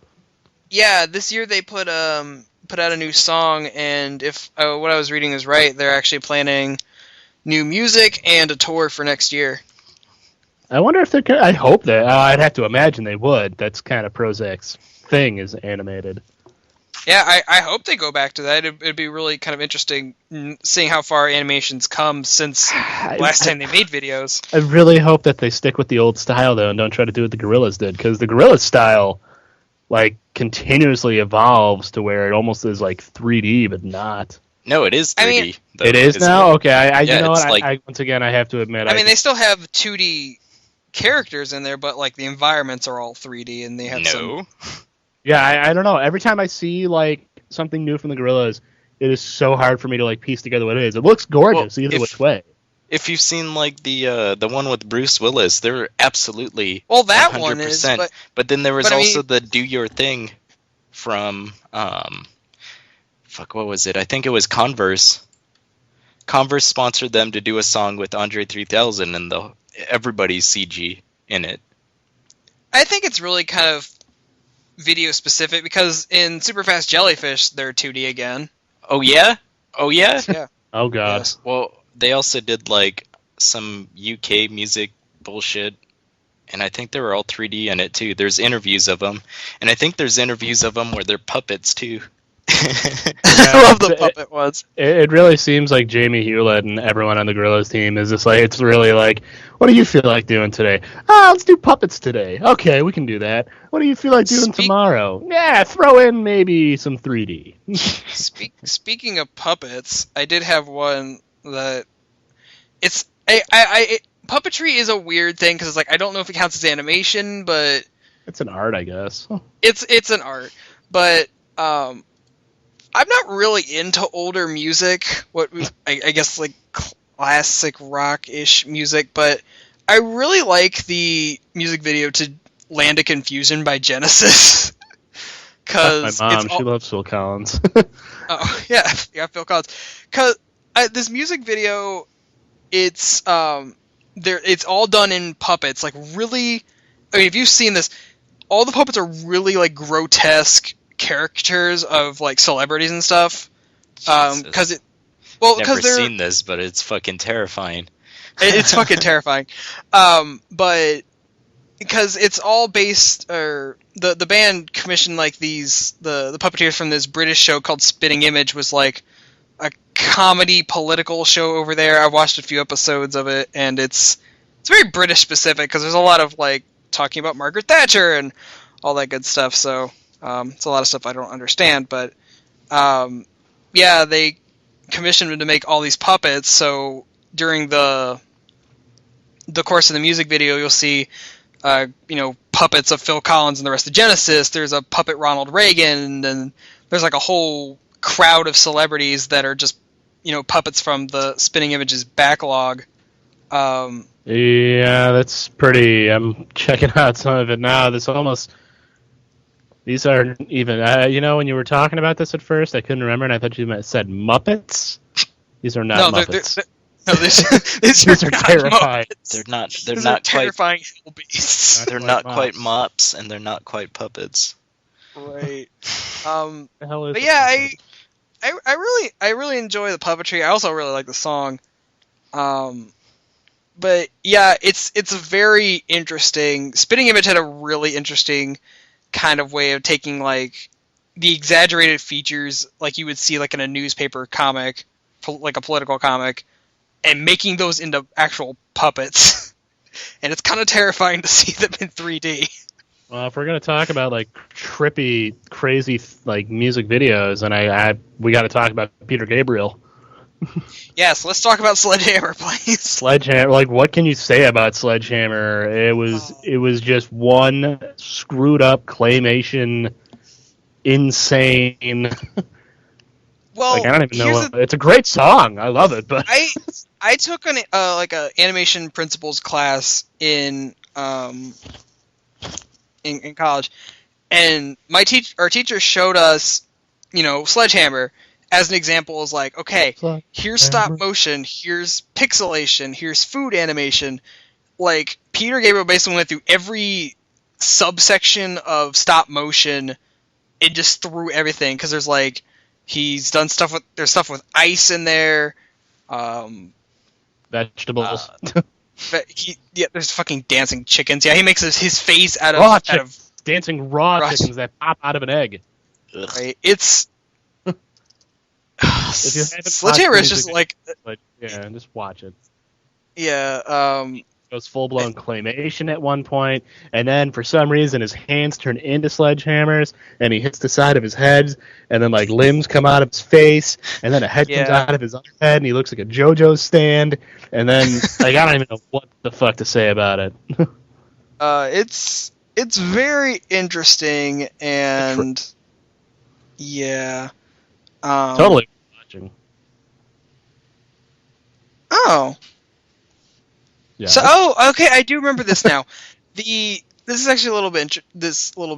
Yeah, this year they put out a new song, and if what I was reading is right, they're actually planning new music and a tour for next year. I wonder if they're. I hope that. I'd have to imagine they would. That's kind of Prozac's thing, is animated. Yeah, I hope they go back to that. It'd be really kind of interesting seeing how far animation's come since last time they made videos. I really hope that they stick with the old style, though, and don't try to do what the Gorillaz did, because the Gorillaz style, like, continuously evolves to where it almost is like 3D, but not. No, it is 3D. I mean, it is now? Okay, you know what? Like, once again, I have to admit. I mean, they still have 2D characters in there, but, like, the environments are all 3D, and they have some... Yeah, I don't know. Every time I see, like, something new from the Gorillaz, it is so hard for me to, like, piece together what it is. It looks gorgeous either which way. If you've seen, like, the one with Bruce Willis, they're absolutely that 100%. One is, but then there was also the Do Your Thing from, what was it? I think it was Converse. Converse sponsored them to do a song with Andre 3000 and everybody's CG in it. I think it's really kind of video specific because in Superfast Jellyfish they're 2D again. Oh yeah? Yeah. Oh god. Yes. Well, they also did like some UK music bullshit, and I think they were all 3D in it too. There's interviews of them, and I think there's interviews of them where they're puppets too. I love the puppet ones. It really seems like Jamie Hewlett and everyone on the Gorillaz team is just like, it's really like, what do you feel like doing today? Let's do puppets today. Okay, we can do that. What do you feel like doing tomorrow? Yeah, throw in maybe some 3D. Speaking of puppets, I did have one that it's puppetry is a weird thing because it's like I don't know if it counts as animation, but it's an art, I guess. It's an art, but I'm not really into older music. I guess like classic rock-ish music, but I really like the music video to "Land of Confusion" by Genesis. Cause my mom, she loves Phil Collins. Oh yeah, Phil Collins. Cause this music video, it's all done in puppets. Like really, I mean, if you've seen this, all the puppets are really like grotesque characters of like celebrities and stuff. Because never seen this, but it's fucking terrifying. It's fucking terrifying. But because it's all based, or the band commissioned like these the puppeteers from this British show called Spitting Image, was like a comedy political show over there. I've watched a few episodes of it, and it's very British specific because there's a lot of like talking about Margaret Thatcher and all that good stuff. So it's a lot of stuff I don't understand, but yeah, they commissioned him to make all these puppets. So during the course of the music video, you'll see puppets of Phil Collins and the rest of Genesis. There's a puppet Ronald Reagan, and there's like a whole crowd of celebrities that are just puppets from the Spinning Images backlog. Yeah, that's pretty. I'm checking out some of it now. These aren't even. When you were talking about this at first, I couldn't remember, and I thought you said Muppets. These are not Muppets. These are terrifying. Muppets. They're not terrifying hill beasts. They're not quite mops, and they're not quite puppets. Right. But yeah, I really enjoy the puppetry. I also really like the song. But yeah, it's a very interesting. Spitting Image had a really interesting kind of way of taking like the exaggerated features like you would see like in a newspaper comic, like a political comic, and making those into actual puppets. And it's kind of terrifying to see them in 3D. Well, if we're gonna talk about like trippy, crazy like music videos, and we got to talk about Peter Gabriel. Yes, let's talk about Sledgehammer, please. Sledgehammer, like what can you say about Sledgehammer? It was just one screwed up claymation, insane. Well, like, I don't even know. It's a great song. I love it, but I took an like a animation principles class in college, and our teacher showed us, Sledgehammer as an example. Is like, okay, here's stop motion, here's pixelation, here's food animation. Like Peter Gabriel basically went through every subsection of stop motion and just threw everything, because there's like he's done there's stuff with ice in there, vegetables. There's fucking dancing chickens. Yeah, he makes his face out of dancing raw chickens that pop out of an egg. Right? It's Sledgehammer is just like just watch it. Yeah, goes full blown claymation at one point, and then for some reason his hands turn into sledgehammers, and he hits the side of his head, and then like limbs come out of his face, and then a head comes out of his other head, and he looks like a JoJo stand, and then like I don't even know what the fuck to say about it. It's very interesting, and totally watching. Oh. Yeah. So, okay, I do remember this now. This is actually a little bit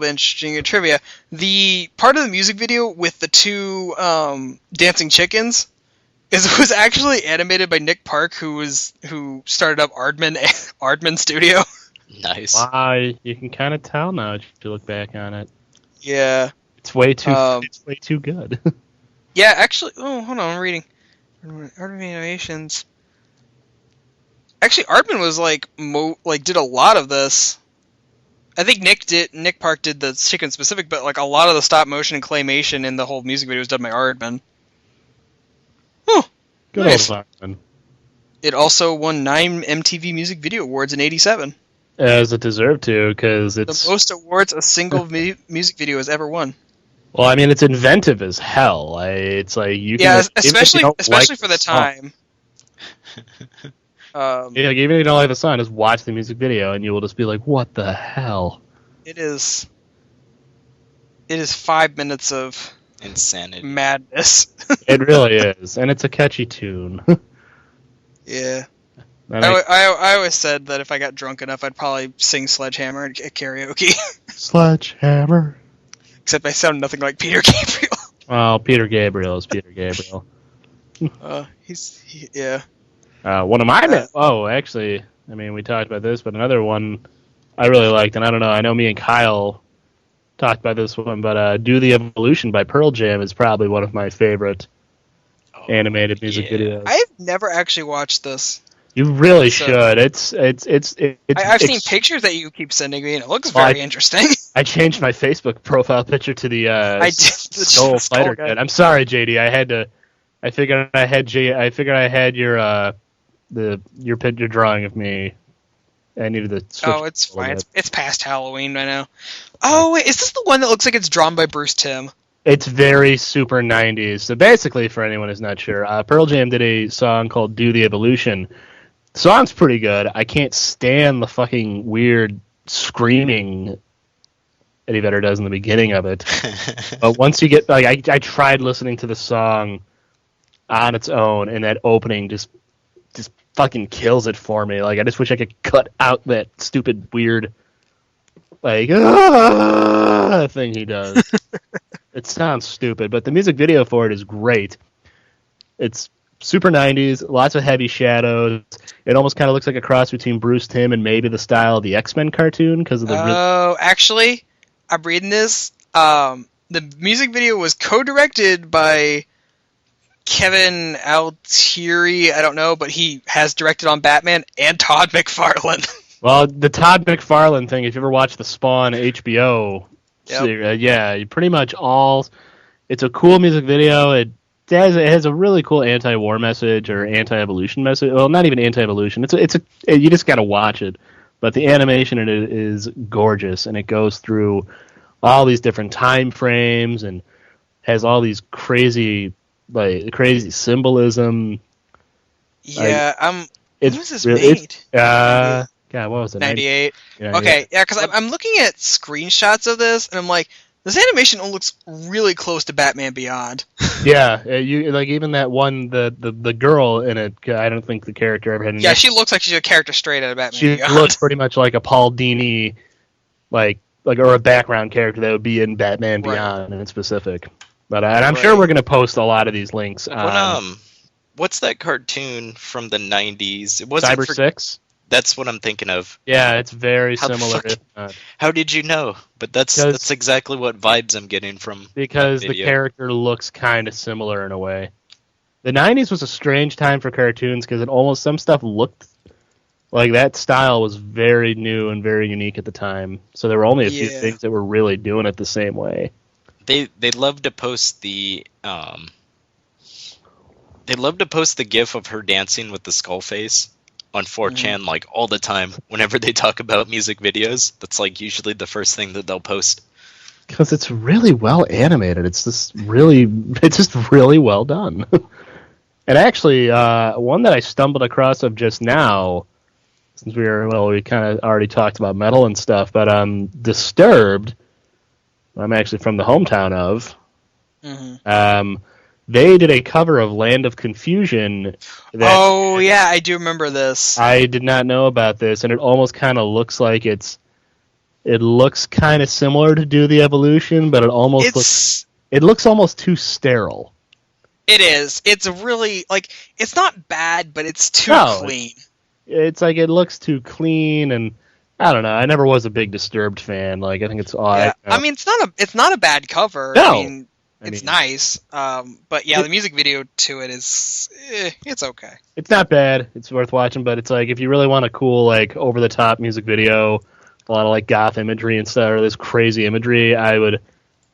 interesting in trivia. The part of the music video with the two dancing chickens was actually animated by Nick Park, who started up Aardman Studio. Nice. Wow, you can kind of tell now if you look back on it. Yeah. It's way too good. Yeah, actually. Oh, hold on, I'm reading. Aardman Animations. Actually, Aardman was did a lot of this. I think Nick Park did the chicken specific, but like a lot of the stop motion and claymation in the whole music video was done by Aardman. Oh, good nice. old Aardman. It also won 9 MTV Music Video Awards in '87. As it deserved to, because it's the most awards a single music video has ever won. Well, I mean, it's inventive as hell. It's like you can, especially like for the time. Even if you don't like the song, just watch the music video, and you will just be like, "What the hell?" It is 5 minutes of insanity, madness. It really is, and it's a catchy tune. Yeah. I always said that if I got drunk enough, I'd probably sing Sledgehammer at karaoke. Sledgehammer. Except I sound nothing like Peter Gabriel. Well, Peter Gabriel is Peter Gabriel. One of mine. Actually, I mean, we talked about this, but another one I really liked, and I don't know. I know me and Kyle talked about this one, but "Do the Evolution" by Pearl Jam is probably one of my favorite animated music videos. I've never actually watched this. You really should. I've seen pictures that you keep sending me, and it looks very interesting. I changed my Facebook profile picture to the Skull Fighter kit. I'm sorry, JD. I figured I had your picture drawing of me. I needed to switch. Oh, it's fine. It's past Halloween right now. Oh wait, is this the one that looks like it's drawn by Bruce Timm? It's very super 90s. So basically, for anyone who's not sure, Pearl Jam did a song called "Do the Evolution." The song's pretty good. I can't stand the fucking weird screaming Eddie Vedder does in the beginning of it. But once you get I tried listening to the song on its own, and that opening just fucking kills it for me. Like, I just wish I could cut out that stupid weird thing he does. It sounds stupid, but the music video for it is great. It's super 90s, lots of heavy shadows. It almost kind of looks like a cross between Bruce Timm and maybe the style of the X-Men cartoon because of the. Actually, I'm reading this. The music video was co-directed by Kevin Altieri. I don't know, but he has directed on Batman, and Todd McFarlane. Well, the Todd McFarlane thing. If you ever watched the Spawn HBO Yeah, pretty much all. It's a cool music video. It has a really cool anti-war message or anti-evolution message. Well, not even anti-evolution. You just got to watch it. But the animation in it is gorgeous, and it goes through all these different time frames and has all these crazy symbolism. Yeah, When was this made? God, what was it? 98. Yeah, Okay, yeah, because I'm looking at screenshots of this, and I'm like, this animation looks really close to Batman Beyond. Yeah, you like even that one, the girl in it. I don't think the character ever had. Yeah, she looks like she's a character straight out of Batman She Beyond. looks pretty much like a Paul Dini, or a background character that would be in Batman Beyond in specific. But and I'm sure we're gonna post a lot of these links. What's that cartoon from the 90s? It wasn't Cyber 6? That's what I'm thinking of. Yeah, it's very similar. How did you know? But that's exactly what vibes I'm getting from. Because the character looks kind of similar in a way. The 90s was a strange time for cartoons because some stuff looked like that style was very new and very unique at the time. So there were only a few things that were really doing it the same way. They love to post the gif of her dancing with the skull face on 4chan like all the time whenever they talk about music videos. That's like usually the first thing that they'll post. Because it's really well animated. It's just really well done. And actually, one that I stumbled across of just now, since we kind of already talked about metal and stuff, but Disturbed, I'm actually from the hometown of, they did a cover of Land of Confusion. I do remember this. I did not know about this, and it almost kind of looks like it looks kind of similar to Do the Evolution, but it looks almost too sterile. It is. It's really, it's not bad, but it's too clean. It's like it looks too clean, and I don't know. I never was a big Disturbed fan. I think it's odd. Yeah. I mean, it's not a bad cover. No. It's nice, but the music video to it is, it's okay. It's not bad. It's worth watching, but it's if you really want a cool, over-the-top music video, a lot of, goth imagery and stuff, or this crazy imagery, I would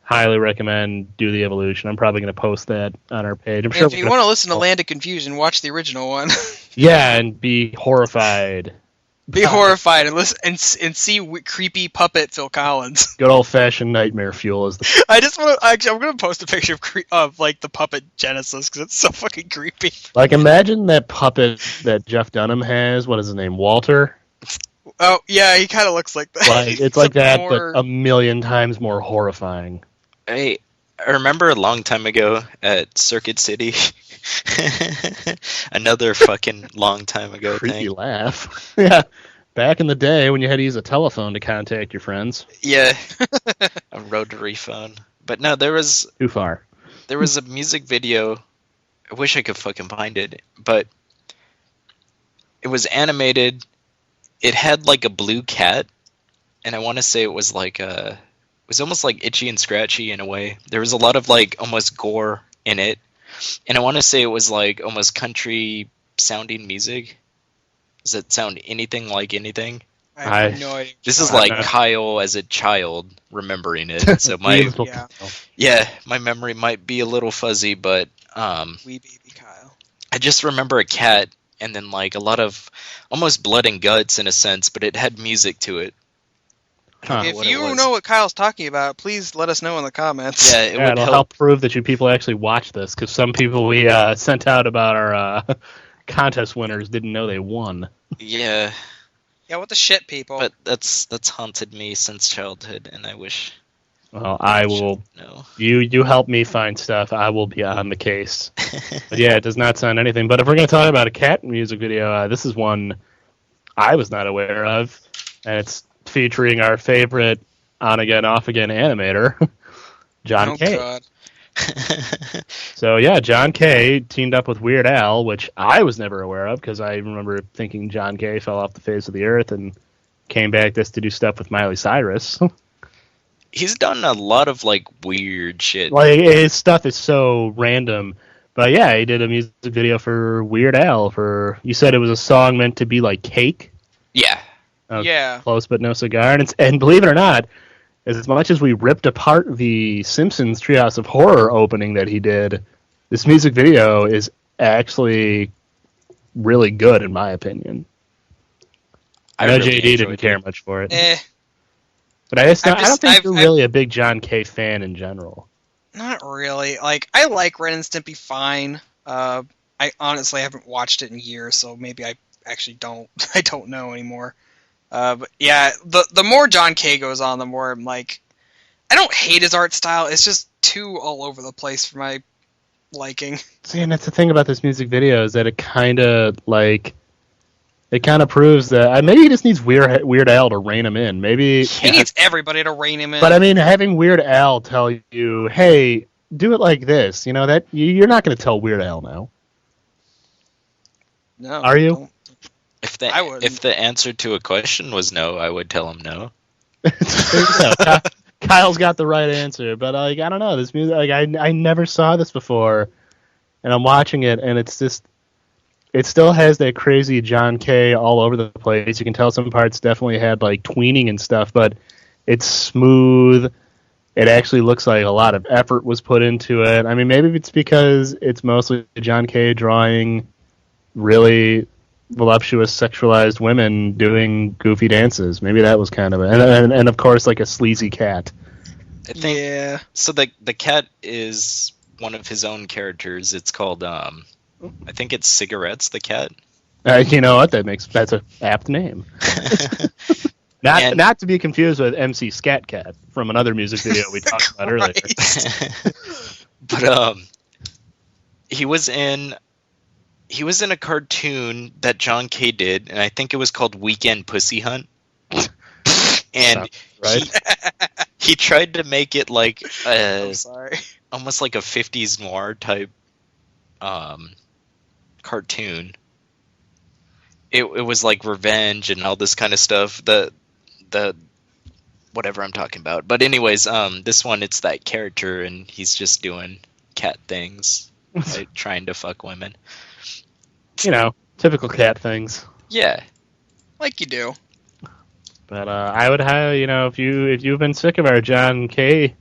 highly recommend Do the Evolution. I'm probably going to post that on our page. If you want to listen to Land of Confusion, watch the original one. Yeah, and be horrified. Be horrified and listen and see creepy puppet Phil Collins. Good old fashioned nightmare fuel is the. I just want to I'm gonna post a picture of the puppet Genesis because it's so fucking creepy. Imagine that puppet that Jeff Dunham has. What is his name? Walter. Oh yeah, he kind of looks like that. It's like that, but a million times more horrifying. Hey, I remember a long time ago at Circuit City. Another fucking long time ago Creepy thing. Laugh. Yeah. Back in the day when you had to use a telephone to contact your friends. Yeah. A rotary phone. But no, there was... Too far. There was a music video. I wish I could fucking find it. But it was animated. It had a blue cat. And I want to say it was it was almost Itchy and Scratchy in a way. There was a lot of almost gore in it. And I want to say it was almost country sounding music. Does it sound anything like anything? I have no idea. This is Kyle as a child remembering it. So my my memory might be a little fuzzy, but wee baby Kyle. I just remember a cat and then a lot of almost blood and guts in a sense, but it had music to it. If you know what Kyle's talking about, please let us know in the comments. Yeah, it'll help prove that you people actually watch this, because some people we sent out about our contest winners didn't know they won. Yeah. Yeah, what the shit, people? But that's haunted me since childhood, and I wish... Well, I will... No. You help me find stuff, I will be on the case. But yeah, it does not sound anything. But if we're going to talk about a cat music video, this is one I was not aware of, and it's featuring our favorite on-again, off-again animator, John Kay. God. So, yeah, John Kay teamed up with Weird Al, which I was never aware of, because I remember thinking John Kay fell off the face of the earth and came back just to do stuff with Miley Cyrus. He's done a lot of, weird shit. His stuff is so random. But, yeah, he did a music video for Weird Al for... You said it was a song meant to be like Cake? Yeah. Yeah. Close but no cigar. And believe it or not, as much as we ripped apart the Simpsons Treehouse of Horror opening that he did, this music video is actually really good, in my opinion. I know really JD didn't enjoyed care it. much for it. Eh, But I don't think you're really a big John K. fan in general. not really. Like, I like Ren and Stimpy fine. I honestly haven't watched it in years, so maybe I actually don't. I don't know anymore. But yeah, the more John K goes on, the more I'm like, I don't hate his art style. It's just too all over the place for my liking. See, and that's the thing about this music video is that it kind of proves that maybe he just needs Weird Al to rein him in. Maybe He needs everybody to rein him in. But I mean, having Weird Al tell you, "Hey, do it like this," that you're not going to tell Weird Al now, no, are you? don't. If I wouldn't. the answer to a question was no, I would tell him no. Kyle's got the right answer, but I don't know. This music, I never saw this before, and I'm watching it, and it's just, it still has that crazy John K. all over the place. You can tell some parts definitely had like tweening and stuff, but it's smooth. It actually looks like a lot of effort was put into it. I mean, maybe it's because it's mostly John K. drawing really voluptuous, sexualized women doing goofy dances. Maybe that was kind of it. And of course, like a sleazy cat. I think Yeah. so. The cat is one of his own characters. It's called I think it's Cigarettes the cat. You know what? That's a apt name. Not to be confused with MC Scat Cat from another music video we talked about earlier. But he was in a cartoon that John K did, and I think it was called Weekend Pussy Hunt. And right? he tried to make it like I'm sorry. almost like a 50s noir type cartoon. It was like revenge and all this kind of stuff. The whatever I'm talking about. But anyways, this one, it's that character, and he's just doing cat things, like trying to fuck women. Typical cat things. Yeah. Like you do. But I would highly, if you've been sick of our John K.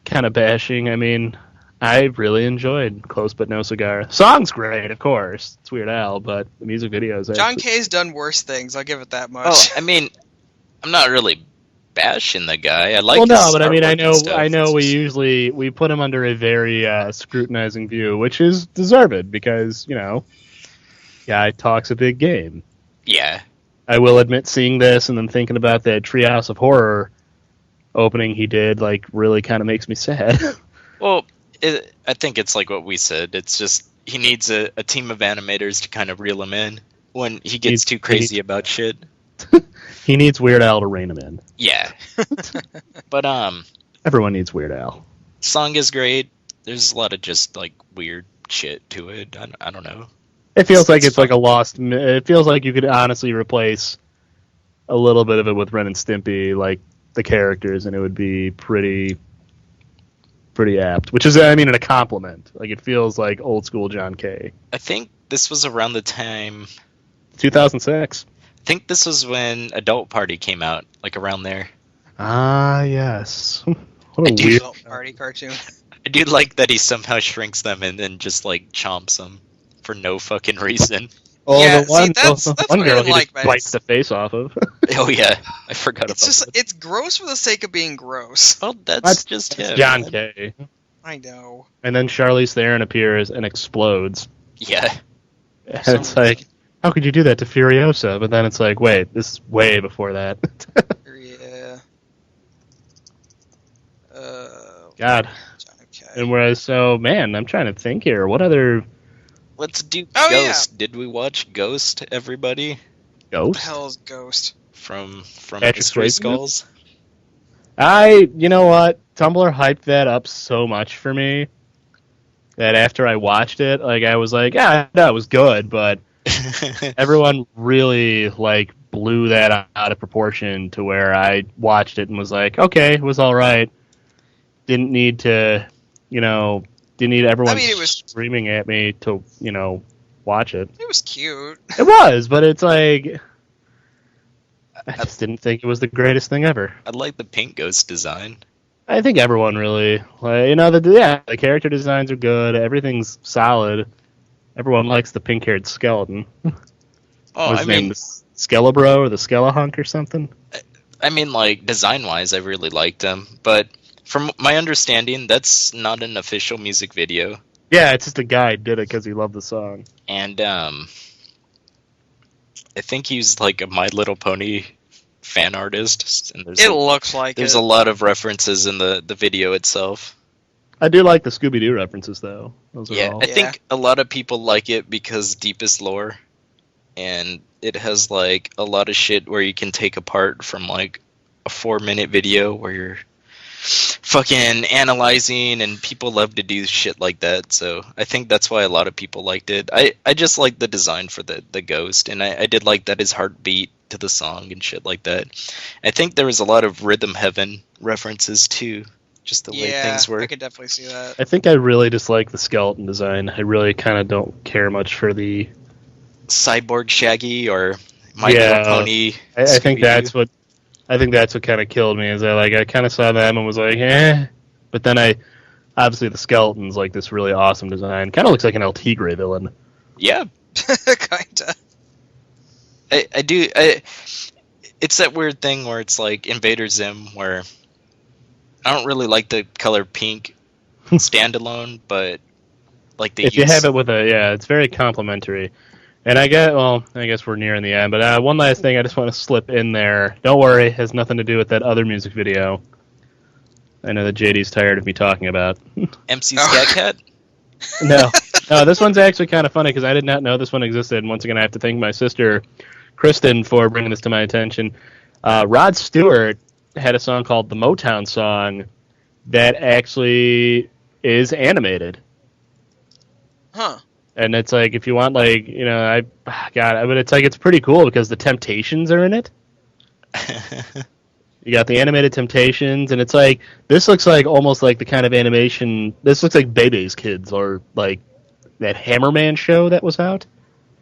kind of bashing, I mean, I really enjoyed Close But No Cigar. Song's great, of course. It's Weird Al, but the music videos. John K's done worse things. I'll give it that much. Oh, I mean, I'm not really bashing the guy. I like. Well, no, his but I mean, I artwork and stuff. know. It's just- We put him under a very scrutinizing view, which is deserved because guy talks a big game. Yeah. I will admit, seeing this and then thinking about that Treehouse of Horror opening he did, like, really kind of makes me sad. Well, I think it's like what we said. It's just he needs a team of animators to kind of reel him in when he gets too crazy about shit. He needs Weird Al to rein him in. Yeah. But Everyone needs Weird Al. song is great. There's a lot of just like weird shit to it. I don't know. It feels like it's fun. like a lost. It feels like you could honestly replace a little bit of it with Ren and Stimpy, like the characters, and it would be pretty apt. Which is, I mean, a compliment. Like, it feels like old school John K. I think this was around the time. 2006. I think this was when Adult Party came out, like around there. Ah, yes. What a do- weird. Adult party cartoon. I do like that he somehow shrinks them and then just like chomps them for no fucking reason. Oh, Yeah, the one, see, that's the what one I girl didn't he like, just man. bites the face off of. Oh yeah, I forgot It's about just that. it's gross for the sake of being gross. Well, that's That's just him. John man. K. I know. And then Charlize Theron appears and explodes. Yeah. And it's like, how could you do that to Furiosa? But then it's like, wait, this is way before that. Yeah. God. Okay. And whereas, so, man, I'm trying to think here. What other Let's do Oh, yeah. Ghost. Did we watch Ghost, everybody? What the ghosts? hell is Ghost? From Patrick Mystery Swayze? Skulls? You know what? Tumblr hyped that up so much for me that after I watched it, like, I was like, yeah, that was good, but everyone really, like, blew that out of proportion to where I watched it and was like, okay, it was alright. Didn't need to, didn't need everyone it was- screaming at me to, watch it. It was cute. It was, but it's like, I just didn't think it was the greatest thing ever. I like the pink ghost design. I think everyone really, the character designs are good. Everything's solid. Everyone likes the pink-haired skeleton. Oh, What's his name? The Skelebro or the Skelehunk or something? I mean, like, design-wise, I really liked him. But from my understanding, that's not an official music video. Yeah, it's just a guy did it because he loved the song. And, I think he's, like, a My Little Pony fan artist. And It looks like there's a lot of references in the video itself. I do like the Scooby-Doo references, though. Those are all. I think a lot of people like it because deepest lore. And it has, like, a lot of shit where you can take apart from, like, a 4-minute video where you're fucking analyzing, and people love to do shit like that. So I think that's why a lot of people liked it. I just like the design for the ghost, and I did like that his heart beat to the song and shit like that. I think there was a lot of Rhythm Heaven references, too. Just the way things work. I could definitely see that. I think I really dislike the skeleton design. I really kind of don't care much for the Cyborg Shaggy or My Little Pony. I think that's what kind of killed me. Is I kind of saw them and was like, eh. But then obviously the skeleton's like this really awesome design. Kind of looks like an El Tigre villain. Yeah, Kinda. I do. It's that weird thing where it's like Invader Zim, where I don't really like the color pink standalone, but like if you have it with it's very complimentary. And I guess we're nearing the end. But one last thing I just want to slip in there. Don't worry, it has nothing to do with that other music video. I know that JD's tired of me talking about. MC Scat Cat? No, this one's actually kind of funny because I did not know this one existed. And once again, I have to thank my sister, Kristen, for bringing this to my attention. Rod Stewart had a song called the Motown Son that actually is animated. Huh. And it's like, if you want, but it's like, it's pretty cool because the Temptations are in it. You got the animated Temptations, and it's like, this looks like almost like the kind of animation, this looks like Bebe's Kids, or like that Hammerman show that was out.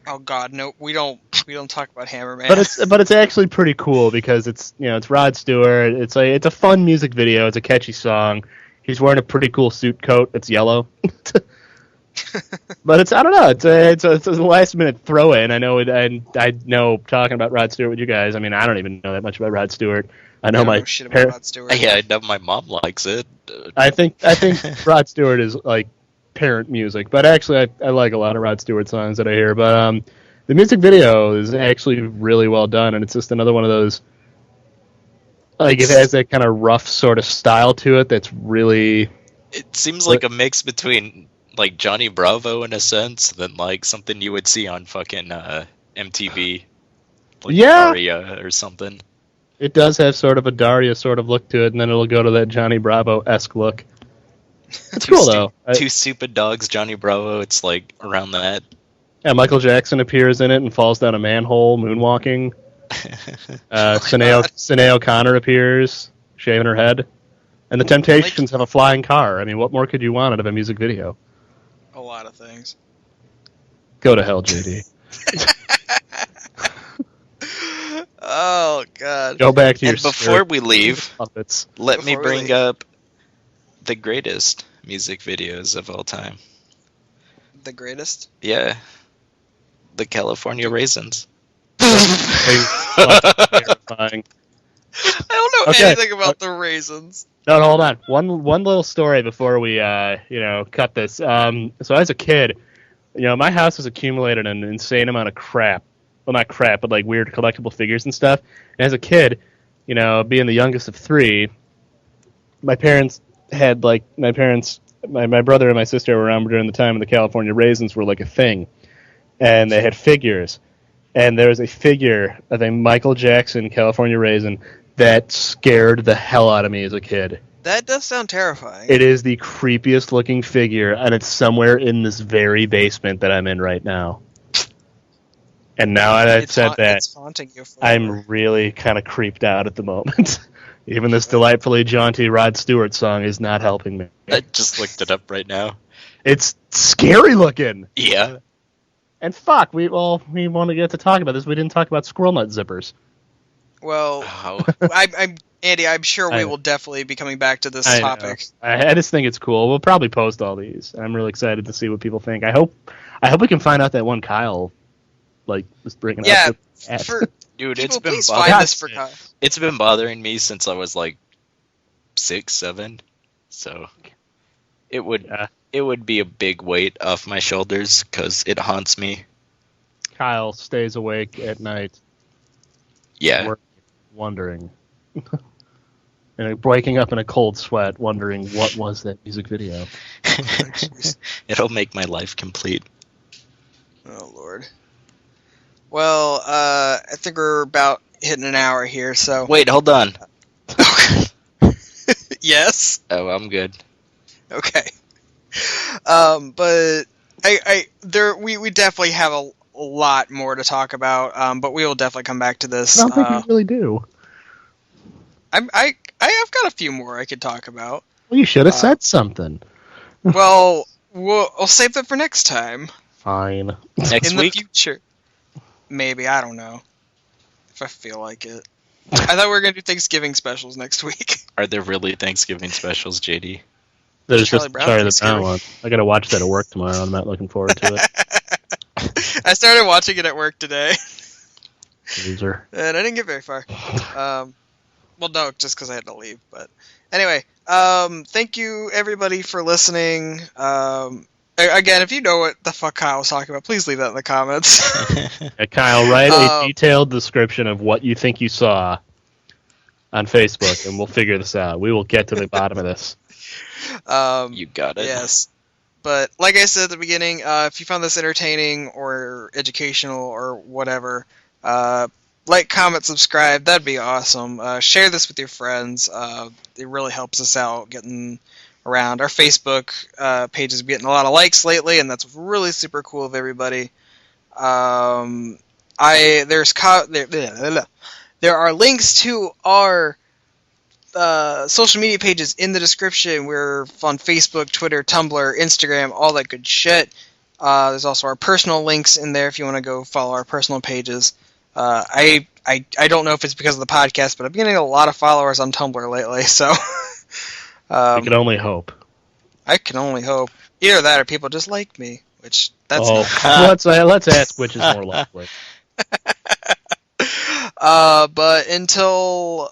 Oh God, no, we don't talk about Hammerman. But it's actually pretty cool because it's Rod Stewart. It's a fun music video. It's a catchy song. He's wearing a pretty cool suit coat. It's yellow. But I don't know. It's a last minute throw in. I know talking about Rod Stewart with you guys. I mean, I don't even know that much about Rod Stewart. I know Rod Stewart. Yeah, I know my mom likes it. I think Rod Stewart is like parent music, but actually I like a lot of Rod Stewart songs that I hear. But the music video is actually really well done, and it's just another one of those. Like, it has that kind of rough sort of style to it. That's really. It seems like a mix between like Johnny Bravo in a sense, than like something you would see on fucking MTV, like Daria or something. It does have sort of a Daria sort of look to it, and then it'll go to that Johnny Bravo-esque look. It's cool though. Two Stupid Dogs, Johnny Bravo. It's like around that. Yeah, Michael Jackson appears in it and falls down a manhole moonwalking. Sinead O'Connor appears, shaving her head. And the Temptations have a flying car. I mean, what more could you want out of a music video? A lot of things. Go to hell, JD. Oh, God. Go back to your before we leave, puppets. Let me bring up the greatest music videos of all time. The greatest? Yeah. The California Raisins. Terrifying. I don't know anything about the Raisins. No, hold on. One little story before we cut this. So as a kid, my house has accumulated an insane amount of crap. Well, not crap, but like weird collectible figures and stuff. And as a kid, being the youngest of three, my parents had my brother and my sister were around during the time when the California Raisins were like a thing, and they had figures. And there was a figure of a Michael Jackson California Raisin that scared the hell out of me as a kid. That does sound terrifying. It is the creepiest looking figure, and it's somewhere in this very basement that I'm in right now. And now that I've said that, it's haunting you forever. I'm really kind of creeped out at the moment. Even this delightfully jaunty Rod Stewart song is not helping me. I just looked it up right now. It's scary looking. Yeah. And fuck, we want to get to talk about this. We didn't talk about squirrel nut zippers. Well, Oh. I'm Andy. I'm sure we I- will definitely be coming back to this I know. topic. I just think it's cool. We'll probably post all these. I'm really excited to see what people think. I hope we can find out that one Kyle was bringing Yeah, up. With for Dude, people, it's been please bothering. find this for Kyle. It's been bothering me since I was like 6, 7. So it would be a big weight off my shoulders because it haunts me. Kyle stays awake at night, Yeah. wondering, and waking up in a cold sweat, wondering what was that music video. It'll make my life complete. Oh Lord. Well, I think we're about hitting an hour here. So Wait, hold on. yes. Oh, I'm good. Okay. But we definitely have a lot more to talk about. But we will definitely come back to this. I don't think we really do. I have got a few more I could talk about. Well, you should have said something. Well, I'll save that for next time. Fine. Next In week? the future. Maybe, I don't know. If I feel like it. I thought we were going to do Thanksgiving specials next week. Are there really Thanksgiving specials, JD? There's Charlie just Brown Charlie the Thanksgiving. Brown one. I gotta watch that at work tomorrow. I'm not looking forward to it. I started watching it at work today, Loser. and I didn't get very far. Well, no, just because I had to leave. But anyway, thank you everybody for listening. Again, if you know what the fuck Kyle was talking about, please leave that in the comments. Kyle, write a detailed description of what you think you saw on Facebook, and we'll figure this out. We will get to the bottom of this. You got it. Yes. But like I said at the beginning, if you found this entertaining or educational or whatever, like, comment, subscribe. That'd be awesome. Share this with your friends. It really helps us out getting around. Our Facebook page is getting a lot of likes lately, and that's really super cool of everybody. There are links to our social media pages in the description. We're on Facebook, Twitter, Tumblr, Instagram, all that good shit. There's also our personal links in there if you want to go follow our personal pages. I don't know if it's because of the podcast, but I'm getting a lot of followers on Tumblr lately, so I can only hope. I can only hope. Either that or people just like me, which that's let's ask which is more likely. But until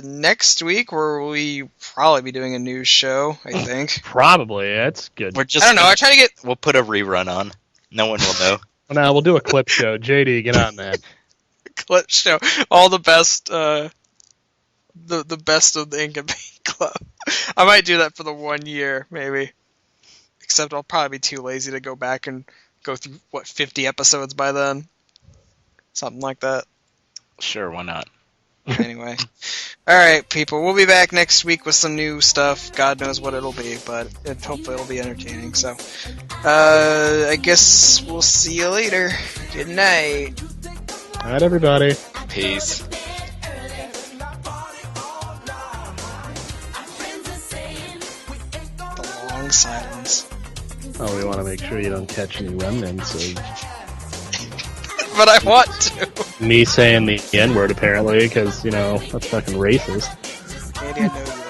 next week, where we probably be doing a news show, I think. Probably, that's good. We're just I don't know. I try to get. We'll put a rerun on. No one will know. Well, now we'll do a clip show. JD, get on that. Clip show all the best, the best of the Ink and Paint Club. I might do that for the 1 year, maybe. Except I'll probably be too lazy to go back and go through 50 episodes by then, something like that. Sure, why not? Anyway, all right, people. We'll be back next week with some new stuff. God knows what it'll be, but hopefully it'll be entertaining. So, I guess we'll see you later. Good night. All right, everybody. Peace. The long silence. Oh, we want to make sure you don't catch any remnants of But I want to. me saying the N-word, apparently, because, that's fucking racist. Maybe I know